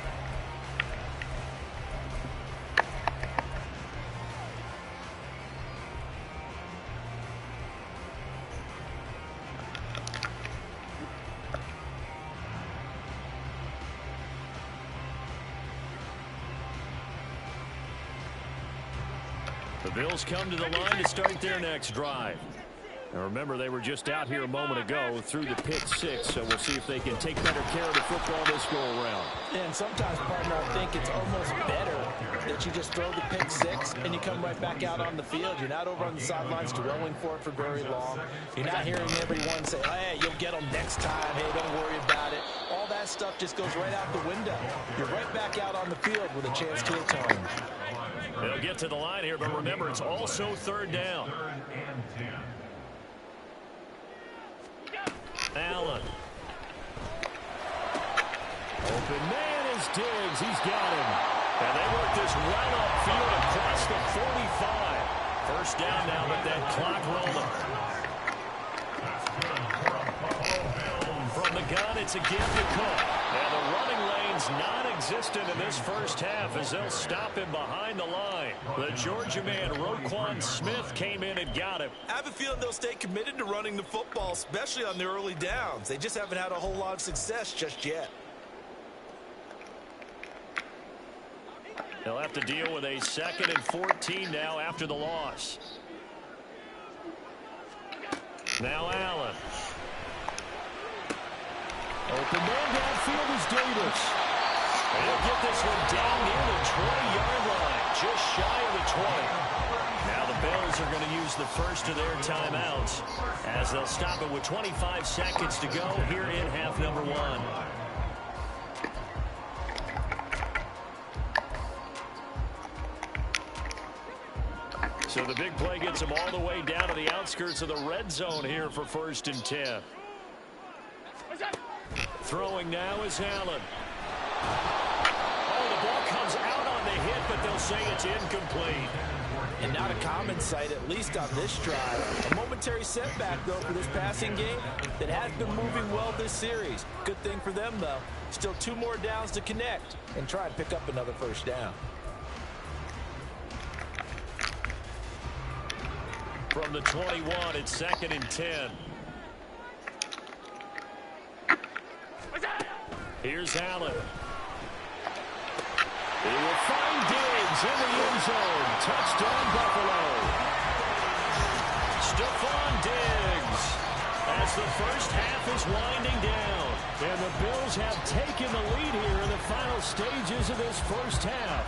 The Bills come to the line to start their next drive. Now remember, they were just out here a moment ago through the pick six, so we'll see if they can take better care of the football this go-around. And sometimes, partner, I think it's almost better that you just throw the pick six and you come right back out on the field. You're not over on the sidelines dwelling for it for very long. You're not hearing everyone say, hey, you'll get them next time. Hey, don't worry about it. All that stuff just goes right out the window. You're right back out on the field with a chance to atone. They'll get to the line here, but remember, it's also third down. Allen. Open man is Diggs. He's got him. And they work this well upfield across the 45. First down now, but that clock rolling. From the gun, it's a give to Cook. And the running lane's non-existent in this first half as they'll stop him behind the line. The Georgia man, Roquan Smith, came in and got him. I have a feeling they'll stay committed to running the football, especially on the early downs. They just haven't had a whole lot of success just yet. They'll have to deal with a 2nd and 14 now after the loss. Now Allen. Open man downfield is Davis. And he'll get this one down near the 20-yard line, just shy of the 20. Now the Bills are going to use the first of their timeouts as they'll stop it with 25 seconds to go here in half number 1. So the big play gets them all the way down to the outskirts of the red zone here for 1st and 10. Throwing now is Allen. Oh, the ball comes out on the hit, but they'll say it's incomplete. And not a common sight, at least on this drive. A momentary setback, though, for this passing game that has been moving well this series. Good thing for them, though. Still 2 more downs to connect and try and pick up another first down. From the 21, it's 2nd and 10. Here's Allen. He will find Diggs in the end zone. Touchdown, Buffalo. Stephon Diggs as the first half is winding down. And the Bills have taken the lead here in the final stages of this first half.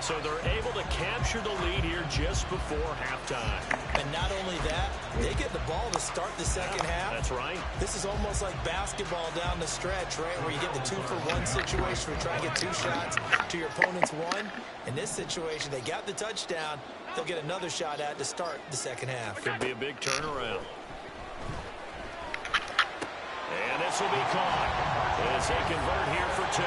So they're able to capture the lead here just before halftime. And not only that, they get the ball to start the second half. That's right. This is almost like basketball down the stretch, right, where you get the 2-for-1 situation where you try to get 2 shots to your opponent's 1. In this situation, they got the touchdown. They'll get another shot at to start the second half. Could be a big turnaround. And this will be caught as they convert here for 2.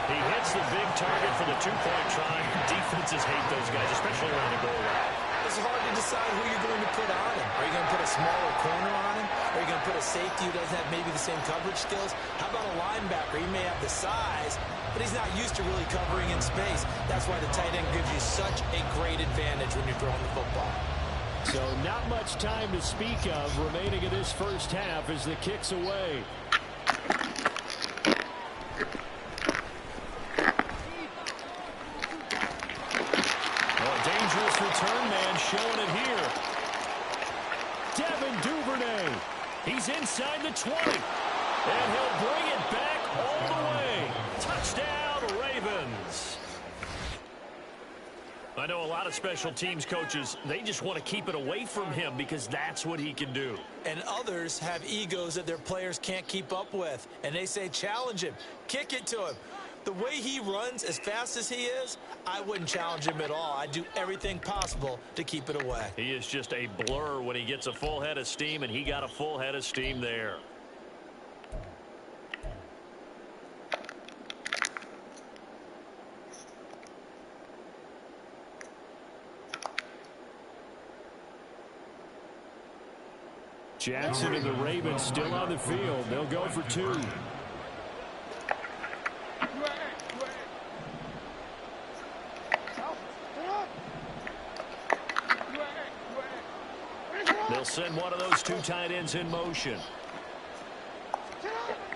He hits the big target for the 2-point try. Defenses hate those guys, especially around the goal line. It's hard to decide who you're going to put on him. Are you going to put a smaller corner on him? Are you going to put a safety who doesn't have maybe the same coverage skills? How about a linebacker? He may have the size, but he's not used to really covering in space. That's why the tight end gives you such a great advantage when you're throwing the football. So not much time to speak of remaining in this first half as the kick's away. Dangerous return man showing it here. Devin Duvernay. He's inside the 20. And he'll bring it back all the way. Touchdown, Ravens. I know a lot of special teams coaches, they just want to keep it away from him because that's what he can do. And others have egos that their players can't keep up with. And they say, challenge him. Kick it to him. The way he runs as fast as he is, I wouldn't challenge him at all. I'd do everything possible to keep it away. He is just a blur when he gets a full head of steam, and he got a full head of steam there. Jackson and the Ravens still on the field. They'll go for 2. They'll send one of those 2 tight ends in motion.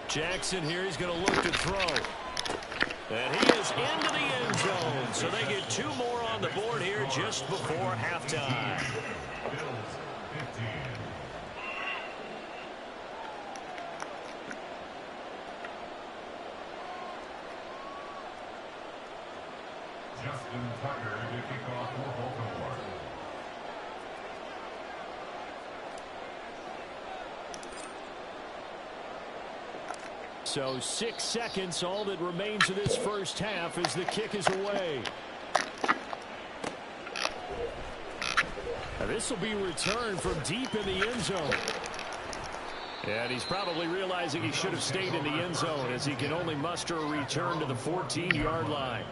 Jackson here, he's going to look to throw. And he is into the end zone. So they get 2 more on the board here just before halftime. Justin Tucker to kick off for Baltimore. So 6 seconds, all that remains of this first half as the kick is away. Now this will be returned from deep in the end zone. And he's probably realizing he should have stayed in the end zone as he can only muster a return to the 14-yard line.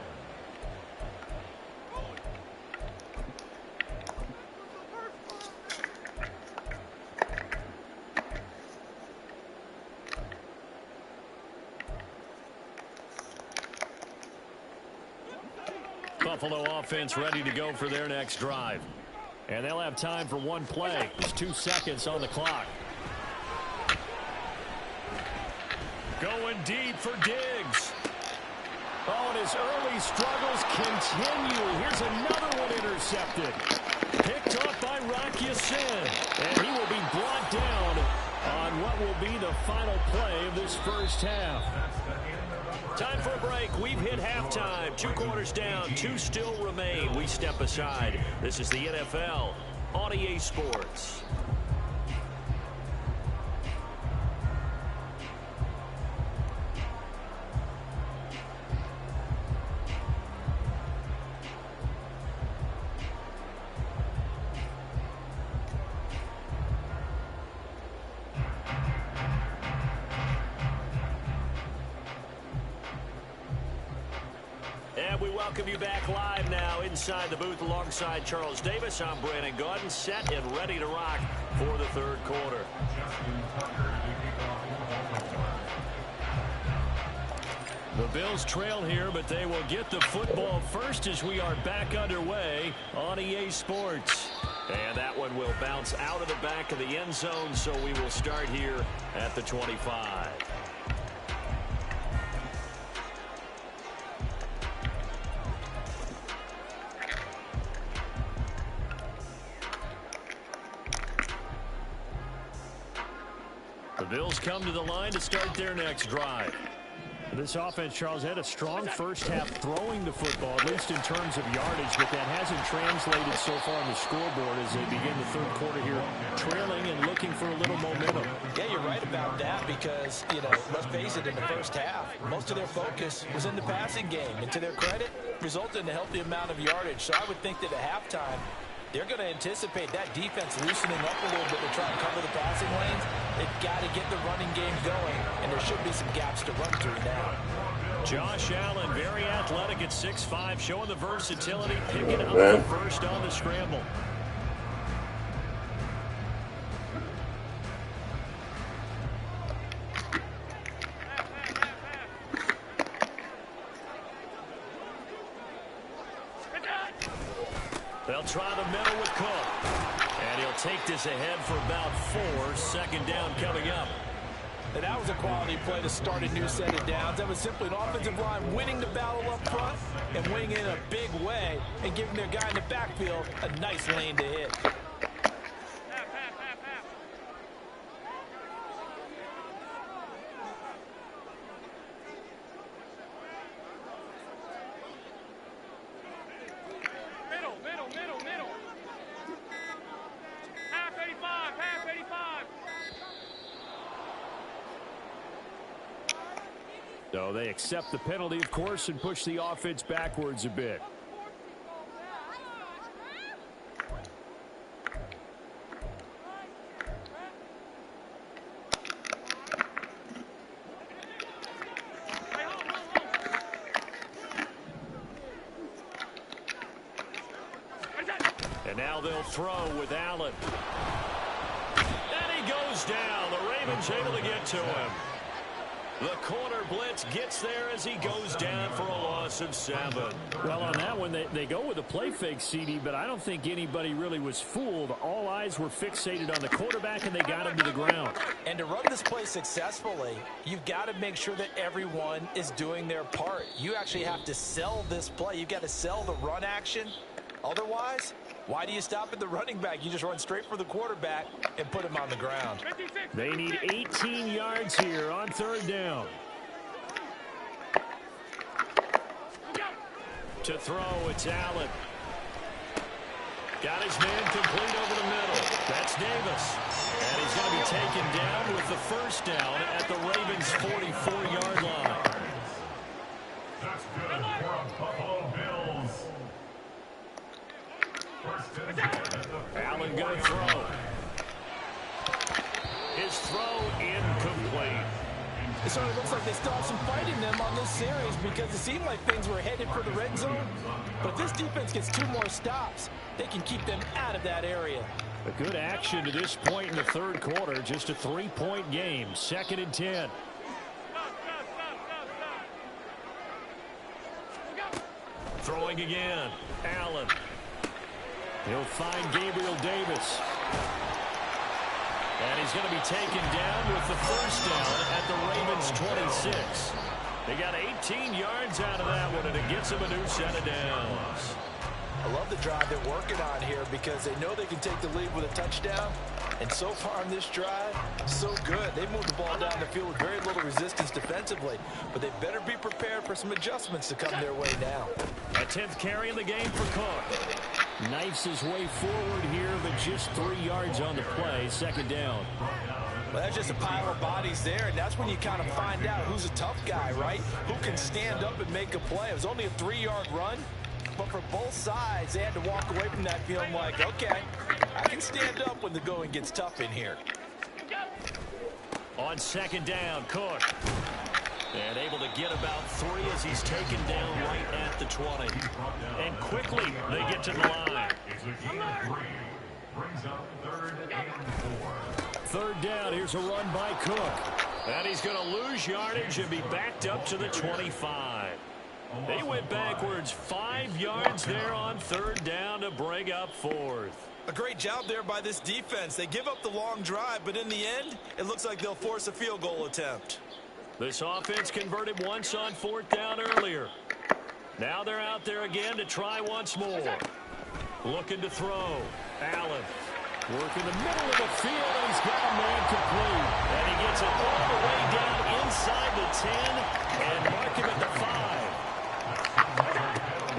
Buffalo offense ready to go for their next drive. And they'll have time for 1 play. There's 2 seconds on the clock. Going deep for Diggs. Oh, and his early struggles continue. Here's another one intercepted. Picked off by Rocky Sin. And he will be brought down on what will be the final play of this first half. Time for a break. We've hit halftime. 2 quarters down. 2 still remain. We step aside. This is the NFL on EA Sports. We welcome you back live now inside the booth alongside Charles Davis. I'm Brandon Gaudin, set and ready to rock for the 3rd quarter. The Bills trail here, but they will get the football first as we are back underway on EA Sports. And that one will bounce out of the back of the end zone, so we will start here at the 25. The Bills come to the line to start their next drive. This offense, Charles, had a strong first half throwing the football, at least in terms of yardage, but that hasn't translated so far on the scoreboard as they begin the 3rd quarter here, trailing and looking for a little momentum. Yeah, you're right about that because, let's face it, in the first half, most of their focus was in the passing game. And to their credit, resulted in a healthy amount of yardage. So I would think that at halftime, they're going to anticipate that defense loosening up a little bit to try and cover the passing lanes. They've got to get the running game going, and there should be some gaps to run through now. Josh Allen, very athletic at 6'5", showing the versatility, picking up the first on the scramble. They'll try the middle with Cook. And he'll take this ahead for about 4. 2nd down coming up. And that was a quality play to start a new set of downs. That was simply an offensive line winning the battle up front and winning in a big way and giving their guy in the backfield a nice lane to hit. So they accept the penalty, of course, and push the offense backwards a bit. And now they'll throw with Allen. And he goes down. The Ravens able to get to him. The corner blitz gets there as he goes down for a loss of 7. Well, on that one, they go with a play fake, CD, but I don't think anybody really was fooled. All eyes were fixated on the quarterback, and they got him to the ground. And to run this play successfully, you've got to make sure that everyone is doing their part. You actually have to sell this play. You've got to sell the run action. Otherwise, why do you stop at the running back? You just run straight for the quarterback and put him on the ground. They need 18 yards here on 3rd down. To throw, it's Allen. Got his man complete over the middle. That's Davis. And he's going to be taken down with the first down at the Ravens' 44-yard line. That's good for a Buffalo Bills. Allen going to throw. His throw incomplete. It sort of looks like they still have some fight in them on this series because it seemed like things were headed for the red zone. But if this defense gets 2 more stops, they can keep them out of that area. A good action to this point in the 3rd quarter. Just a 3-point game. 2nd and 10. Throwing again. Allen. He'll find Gabriel Davis. And he's going to be taken down with the first down at the Ravens' 26. They got 18 yards out of that one, and it gets them a new set of downs. I love the drive they're working on here because they know they can take the lead with a touchdown. And so far on this drive, so good. They moved the ball down the field with very little resistance defensively. But they better be prepared for some adjustments to come their way now. A 10th carry in the game for Cook. Knifes his way forward here, but just 3 yards on the play. 2nd down. Well, that's just a pile of bodies there, and that's when you kind of find out who's a tough guy, right? Who can stand up and make a play. It was only a 3-yard run, but for both sides, they had to walk away from that feeling like, okay, I can stand up when the going gets tough in here. On 2nd down, Cook. And able to get about 3 as he's taken down right at the 20. And quickly, they get to the line. It's a gain of 3. Brings up 3rd and 4. 3rd down. Here's a run by Cook. And he's going to lose yardage and be backed up to the 25. They went backwards 5 yards there on 3rd down to bring up 4th. A great job there by this defense. They give up the long drive, but in the end, it looks like they'll force a field goal attempt. This offense converted once on 4th down earlier. Now they're out there again to try once more. Looking to throw. Allen. Work in the middle of the field, and he's got a man complete. And he gets it all the way down inside the 10 and mark him at the 5.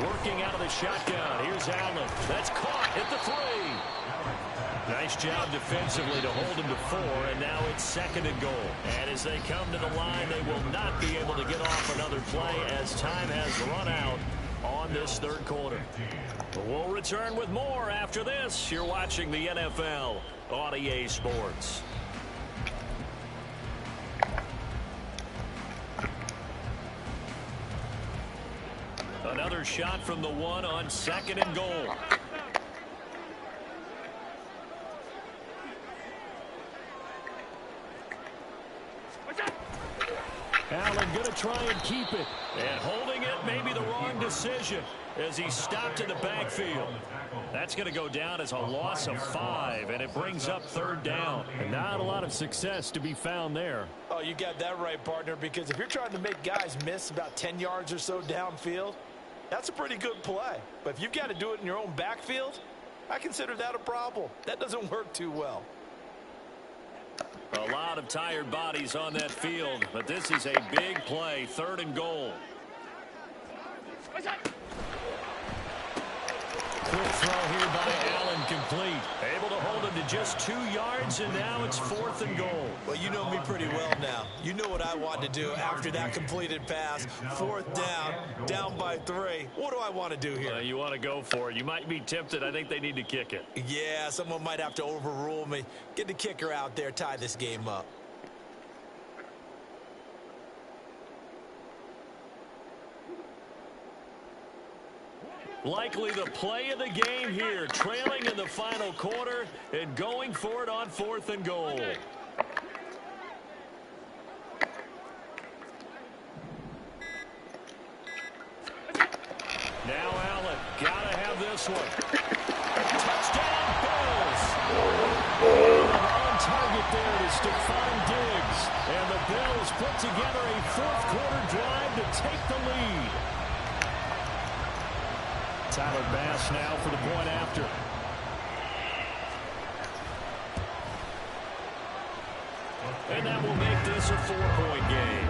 Working out of the shotgun. Here's Allen. That's caught at the 3. Nice job defensively to hold him to 4, and now it's 2nd and goal. And as they come to the line, they will not be able to get off another play as time has run out on this 3rd quarter. We'll return with more after this. You're watching the NFL on EA Sports. Another shot from the 1 on 2nd and goal. Allen going to try and keep it. And holding it may be the wrong decision as he stopped in the backfield. That's going to go down as a loss of 5, and it brings up 3rd down. And not a lot of success to be found there. Oh, you got that right, partner, because if you're trying to make guys miss about 10 yards or so downfield, that's a pretty good play. But if you've got to do it in your own backfield, I consider that a problem. That doesn't work too well. A lot of tired bodies on that field, but this is a big play. 3rd and goal. Quick throw here by Allen, complete. Able to hold him to just 2 yards, and now it's 4th and goal. Well, you know me pretty well now. You know what I want to do after that completed pass. 4th down by 3. What do I want to do here? You want to go for it. You might be tempted. I think they need to kick it. Yeah, someone might have to overrule me. Get the kicker out there, tie this game up. Likely the play of the game here, trailing in the final quarter and going for it on 4th and goal. Now Allen, gotta have this one. Touchdown, Bills. On target there is Stephon Diggs. And the Bills put together a 4th quarter drive to take the lead. Tyler Bass now for the point after. And that will make this a 4-point game.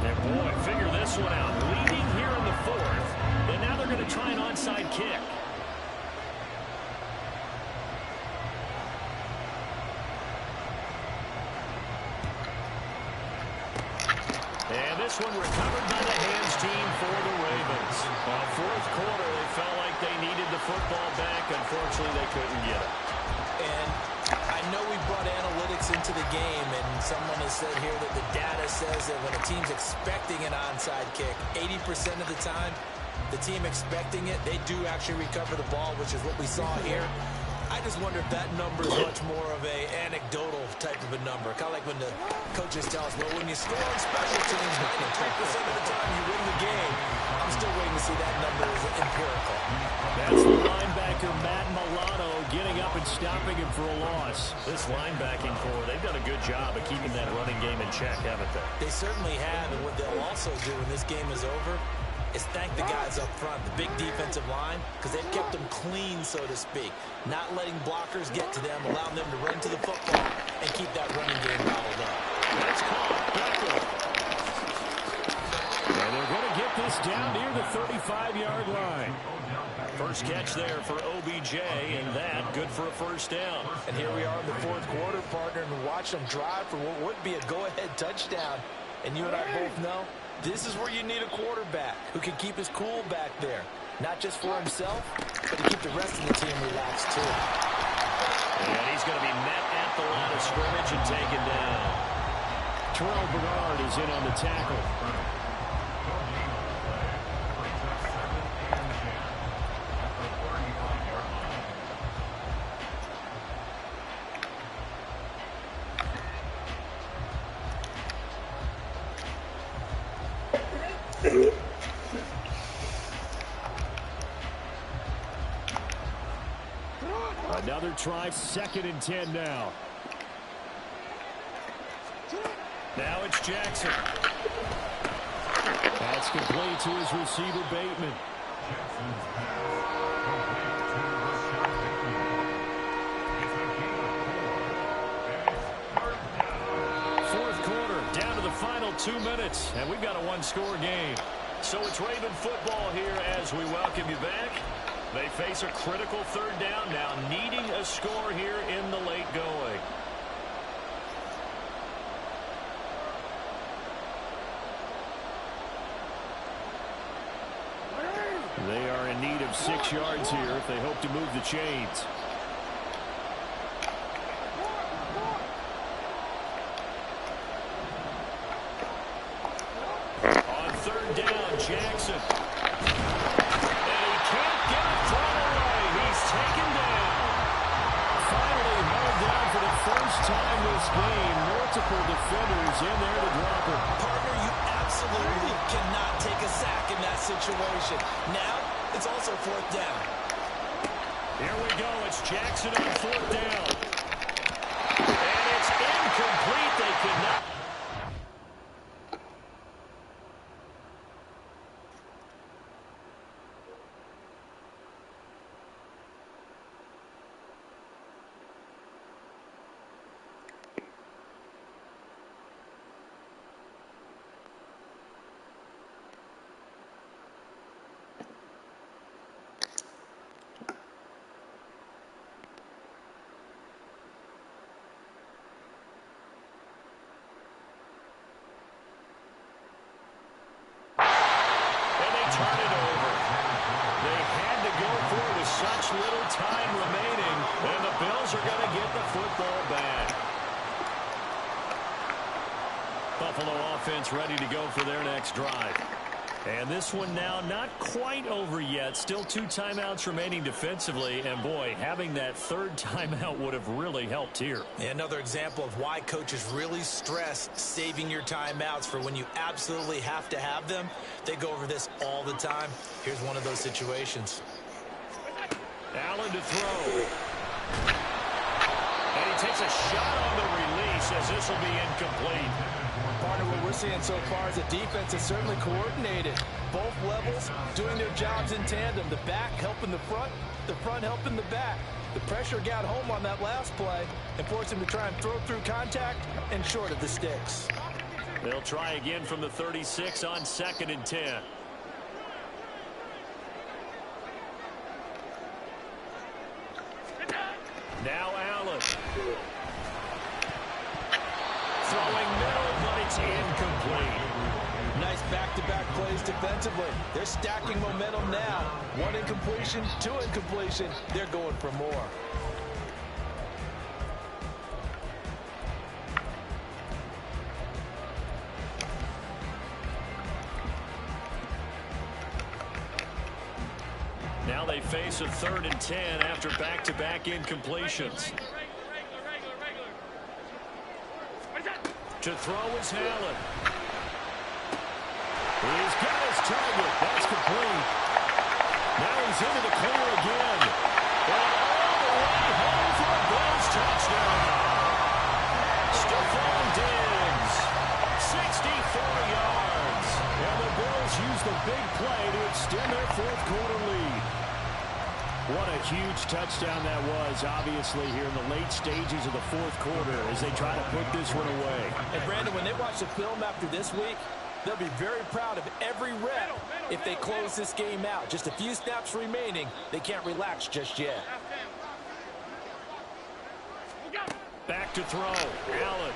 And boy, figure this one out. Leading here in the 4th. And now they're going to try an onside kick. And this one recovered by the hands team for the Ravens. 4th quarter, they felt like they needed the football back. Unfortunately, they couldn't get it. And I know we brought analytics into the game, and someone has said here that the data says that when a team's expecting an onside kick, 80% of the time, the team expecting it, they do actually recover the ball, which is what we saw here. I just wonder if that number is much more of a anecdotal type of a number. Kind of like when the coaches tell us, well, when you score on special teams, 93% of the time you win the game. I'm still waiting to see that number as empirical. That's the linebacker, Matt Milano, getting up and stopping him for a loss. This linebacking core, they've done a good job of keeping that running game in check, haven't they? They certainly have, and what they'll also do when this game is over is thank the guys up front, the big defensive line, because they've kept them clean, so to speak. Not letting blockers get to them, allowing them to run to the football and keep that running game bottled up. That's caught. Backward. And they're going to get this down near the 35-yard line. First catch there for OBJ, and that good for a first down. And here we are in the 4th quarter, partner, and watch them drive for what would be a go-ahead touchdown. And you and I both know this is where you need a quarterback who can keep his cool back there. Not just for himself, but to keep the rest of the team relaxed, too. And he's going to be met at the line of scrimmage and taken down. Terrell Bernard is in on the tackle. Another try, 2nd and 10 now. Now it's Jackson. That's complete to his receiver, Bateman. Fourth quarter, down to the final 2 minutes, and we've got a 1-score game. So it's Raven football here as we welcome you back. They face a critical 3rd down now, needing a score here in the late going. They are in need of 6 yards here if they hope to move the chains. On 3rd down, Jackson. And he can't get it thrown away. He's taken down. Finally held down for the first time this game. Multiple defenders in there to drop him. Partner, you absolutely cannot take a sack in that situation. Now, it's also 4th down. Here we go. It's Jackson on 4th down. And it's incomplete. They could not. such little time remaining, and the Bills are going to get the football back. Buffalo offense ready to go for their next drive. And this one now not quite over yet. Still 2 timeouts remaining defensively. And, boy, having that third timeout would have really helped here. Another example of why coaches really stress saving your timeouts for when you absolutely have to have them. They go over this all the time. Here's one of those situations. Allen to throw. And he takes a shot on the release as this will be incomplete. Partner, what we're seeing so far is the defense is certainly coordinated. Both levels doing their jobs in tandem. The back helping the front helping the back. The pressure got home on that last play and forced him to try and throw through contact and short of the sticks. They'll try again from the 36 on 2nd and 10. Now Allen. Throwing middle, but it's incomplete. Nice back-to-back plays defensively. They're stacking momentum now. 1 incompletion, 2 incompletion. They're going for more. Now they face a 3rd and 10 after back-to-back incompletions. To throw is Allen. He's got his target. That's complete. Now he's into the clear again. And all the way home for a Bills touchdown. Stephon Diggs, 64 yards. And the Bills use the big play to extend their 4th quarter lead. What a huge touchdown that was, obviously, here in the late stages of the 4th quarter as they try to put this one away. And, Brandon, when they watch the film after this week, they'll be very proud of every rep if they close this game out. Just a few snaps remaining. They can't relax just yet. Back to throw. Allen.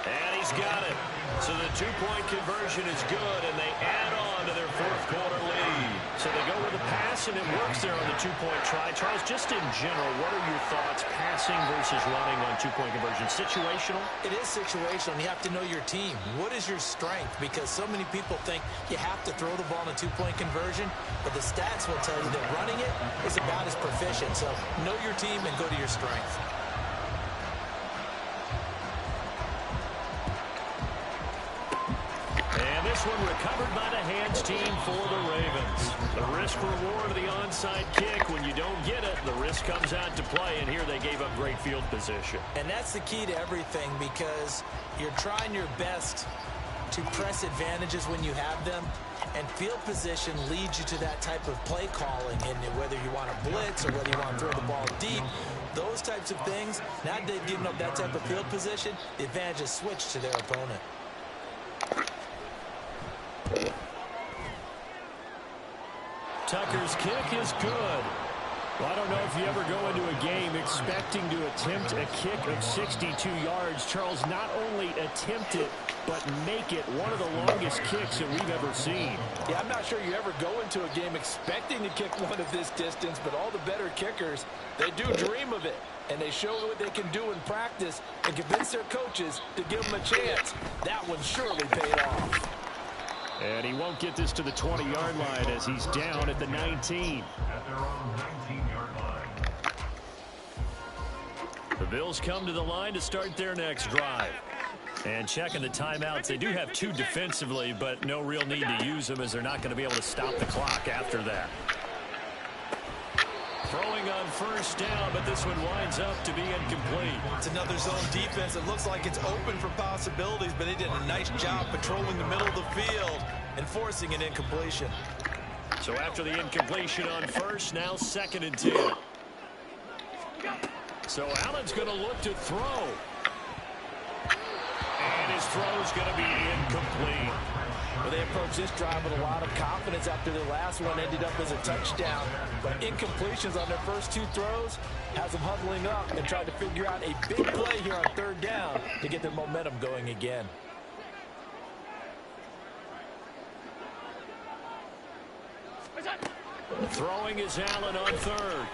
And he's got it. So the 2-point conversion is good, and they add on to their 4th quarter lead. So they go with a pass, and it works there on the 2-point try. Charles, just in general, what are your thoughts, passing versus running on 2-point conversion? Situational? It is situational. You have to know your team. What is your strength? Because so many people think you have to throw the ball in a 2-point conversion, but the stats will tell you that running it is about as proficient. So know your team and go to your strength. This one recovered by the hands team for the Ravens. The risk reward of the onside kick. When you don't get it, the risk comes out to play, and here they gave up great field position. And that's the key to everything, because you're trying your best to press advantages when you have them, and field position leads you to that type of play calling, and whether you want to blitz or whether you want to throw the ball deep, those types of things. Now they've given up that type of field position, the advantage is switched to their opponent. Tucker's kick is good. Well, I don't know if you ever go into a game expecting to attempt a kick of 62 yards. Charles, not only attempt it, but make it one of the longest kicks that we've ever seen. Yeah, I'm not sure you ever go into a game expecting to kick one of this distance, but all the better kickers, they do dream of it. And they show what they can do in practice and convince their coaches to give them a chance. That one surely paid off. And he won't get this to the 20-yard line as he's down at the 19. At their own 19-yard line. The Bills come to the line to start their next drive. And checking the timeouts, they do have 2 defensively, but no real need to use them as they're not going to be able to stop the clock after that. Throwing on 1st down, but this one winds up to be incomplete. It's another zone defense. It looks like it's open for possibilities, but they did a nice job patrolling the middle of the field and forcing an incompletion. So after the incompletion on 1st, now 2nd and 10. So Allen's going to look to throw. And his throw's going to be incomplete. Well, they approached this drive with a lot of confidence after their last one ended up as a touchdown. But incompletions on their first 2 throws has them huddling up and trying to figure out a big play here on 3rd down to get their momentum going again. Throwing is Allen on third.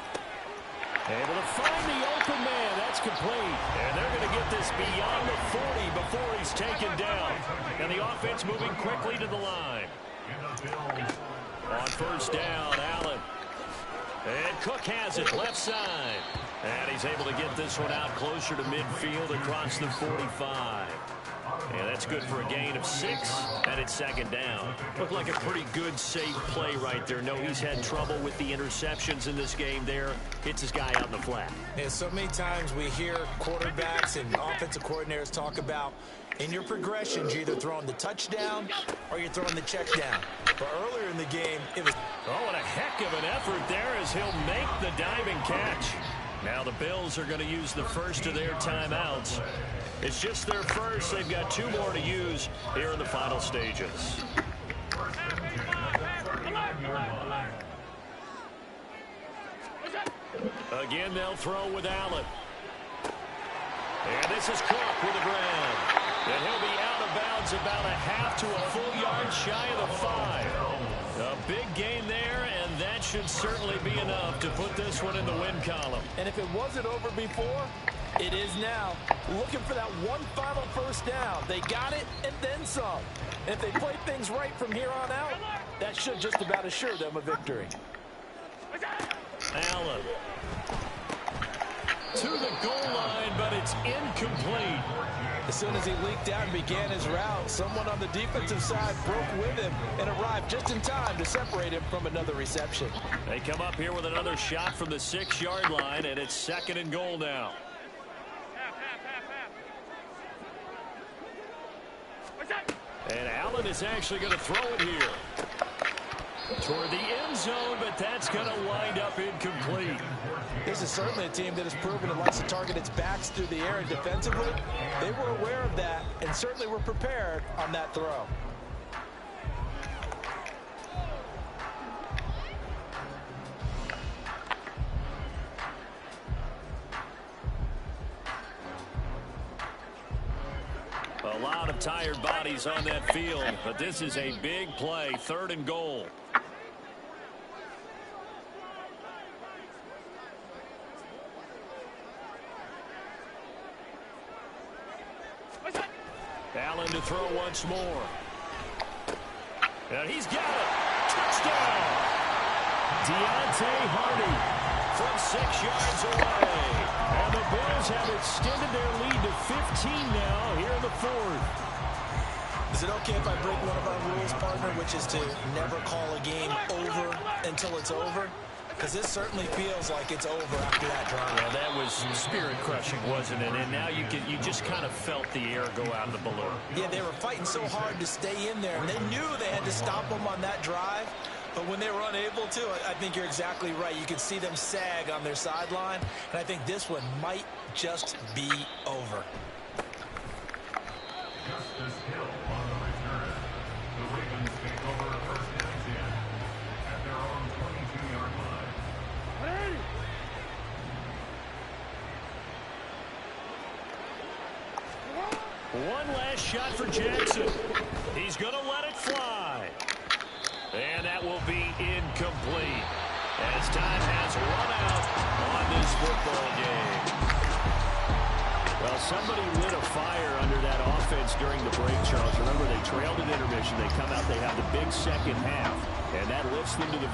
Able to find the open man. That's complete. And they're going to get this beyond the 40 before he's taken down. And the offense moving quickly to the line. On first down, Allen. And Cook has it left side. And he's able to get this one out closer to midfield across the 45. And that's good for a gain of 6, and it's second down. Looked like a pretty good, safe play right there. No, he's had trouble with the interceptions in this game there. Hits his guy out in the flat. And so many times we hear quarterbacks and offensive coordinators talk about in your progressions, you're either throwing the touchdown or you're throwing the check down. But earlier in the game, it was... Oh, and a heck of an effort there as he'll make the diving catch. Now the Bills are going to use the first of their timeouts. It's just their first. They've got 2 more to use here in the final stages. Again, they'll throw with Allen. And this is Cook with the grab. And he'll be out of bounds about a half to a full yard shy of the 5. A big gain there, and that should certainly be enough to put this one in the win column. And if it wasn't over before, it is now. Looking for that one final first down. They got it and then some. And if they play things right from here on out, that should just about assure them a victory. Allen to the goal line, but it's incomplete. As soon as he leaked out and began his route, someone on the defensive side broke with him and arrived just in time to separate him from another reception. They come up here with another shot from the 6-yard line, and it's 2nd and goal now. And Allen is actually going to throw it here toward the end zone, but that's going to wind up incomplete. This is certainly a team that has proven it likes to target its backs through the air and defensively. They were aware of that and certainly were prepared on that throw. A lot of tired bodies on that field, but this is a big play, 3rd and goal. Allen to throw once more. And he's got it. Touchdown. Deontay Hardy from 6 yards away. And the Bills have extended their lead to 15 now here in the 4th. Is it okay if I break one of our rules, partner, which is to never call a game over until it's over? Because this certainly feels like it's over after that drive. Well, that was spirit-crushing, wasn't it? And now you just kind of felt the air go out of the balloon. Yeah, they were fighting so hard to stay in there, and they knew they had to stop them on that drive. But when they were unable to, I think you're exactly right. You could see them sag on their sideline, and I think this one might just be over. Justice Hill on the return. The Ravens take over 1st and 10 at their own 22-yard line. One last shot for Jackson. He's going to let it fly. And that will be incomplete as time has run out on this football game. Well, somebody lit a fire under that offense during the break, Charles. Remember, they trailed at intermission. They come out, they have the big second half, and that lifts them to the